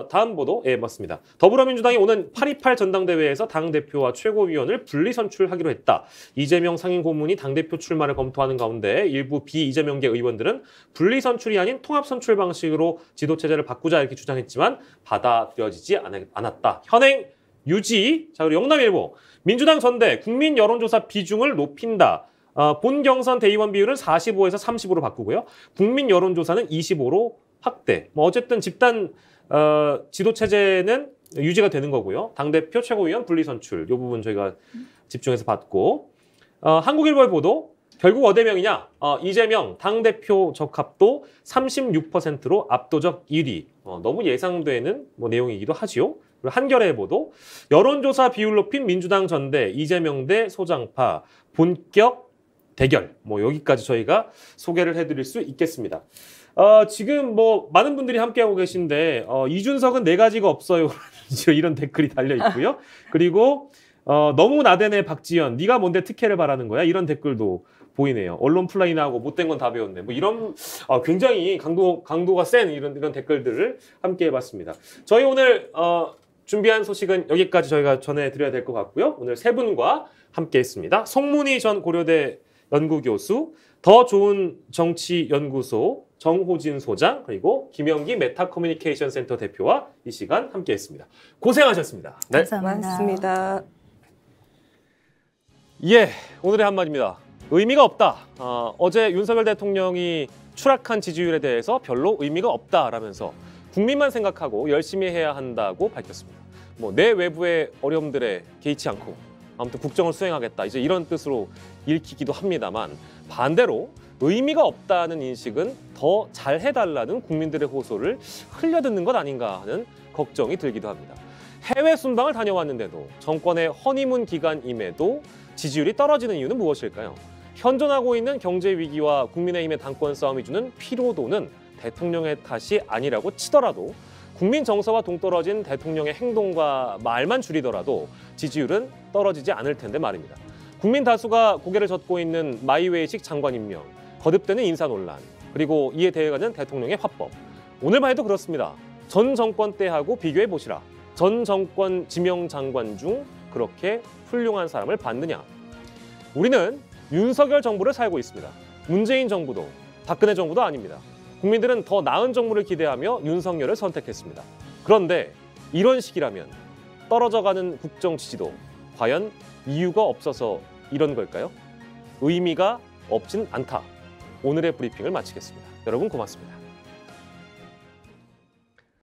다음 보도, 예, 맞습니다. 더불어민주당이 오는 8.28 전당대회에서 당대표와 최고위원을 분리 선출하기로 했다. 이재명 상임고문이 당대표 출마를 검토하는 가운데 일부 비이재명계 의원들은 분리 선출이 아닌 통합 선출 방식으로 지도체제를 바꾸자 이렇게 주장했지만 받아들여지지 않았다. 현행 유지. 자, 그리고 영남일보. 민주당 전대 국민 여론조사 비중을 높인다. 본 경선 대의원 비율은 45에서 30으로 바꾸고요. 국민 여론조사는 25로 확대. 어쨌든 집단 지도체제는 유지가 되는 거고요. 당대표 최고위원 분리선출. 이 부분 저희가 집중해서 봤고. 한국일보의 보도. 결국 어대명이냐? 이재명 당대표 적합도 36%로 압도적 1위. 너무 예상되는 내용이기도 하지요. 그리고 한겨레의 보도. 여론조사 비율 높인 민주당 전대 이재명 대 소장파 본격 대결. 여기까지 저희가 소개를 해드릴 수 있겠습니다. 지금 많은 분들이 함께하고 계신데 이준석은 4가지가 없어요. 이런 댓글이 달려 있고요. 그리고 너무 나대네 박지원. 네가 뭔데 특혜를 바라는 거야? 이런 댓글도 보이네요. 언론 플라이나하고 못된 건 다 배웠네. 이런 굉장히 강도가 센 이런 댓글들을 함께 해봤습니다. 저희 오늘 준비한 소식은 여기까지 저희가 전해드려야 될 것 같고요. 오늘 세 분과 함께했습니다. 송문희 전 고려대 연구교수, 더 좋은 정치연구소 정호진 소장, 그리고 김영기 메타커뮤니케이션 센터 대표와 이 시간 함께했습니다. 고생하셨습니다.
네. 감사합니다.
고맙습니다.
예, 오늘의 한마디입니다. 의미가 없다. 어제 윤석열 대통령이 추락한 지지율에 대해서 별로 의미가 없다라면서 국민만 생각하고 열심히 해야 한다고 밝혔습니다. 내 외부의 어려움들에 개의치 않고 아무튼 국정을 수행하겠다. 이제 이런 뜻으로 읽히기도 합니다만 반대로 의미가 없다는 인식은 더 잘해달라는 국민들의 호소를 흘려듣는 것 아닌가 하는 걱정이 들기도 합니다. 해외 순방을 다녀왔는데도 정권의 허니문 기간임에도 지지율이 떨어지는 이유는 무엇일까요? 현존하고 있는 경제 위기와 국민의힘의 당권 싸움이 주는 피로도는 대통령의 탓이 아니라고 치더라도 국민 정서와 동떨어진 대통령의 행동과 말만 줄이더라도 지지율은 떨어지지 않을 텐데 말입니다. 국민 다수가 고개를 젓고 있는 마이웨이식 장관 임명, 거듭되는 인사 논란, 그리고 이에 대응하는 대통령의 화법. 오늘만 해도 그렇습니다. 전 정권 때하고 비교해 보시라. 전 정권 지명 장관 중 그렇게 훌륭한 사람을 봤느냐. 우리는 윤석열 정부를 살고 있습니다. 문재인 정부도 박근혜 정부도 아닙니다. 국민들은 더 나은 정부를 기대하며 윤석열을 선택했습니다. 그런데 이런 식이라면 떨어져가는 국정 지지도 과연 이유가 없어서 이런 걸까요? 의미가 없진 않다. 오늘의 브리핑을 마치겠습니다. 여러분 고맙습니다.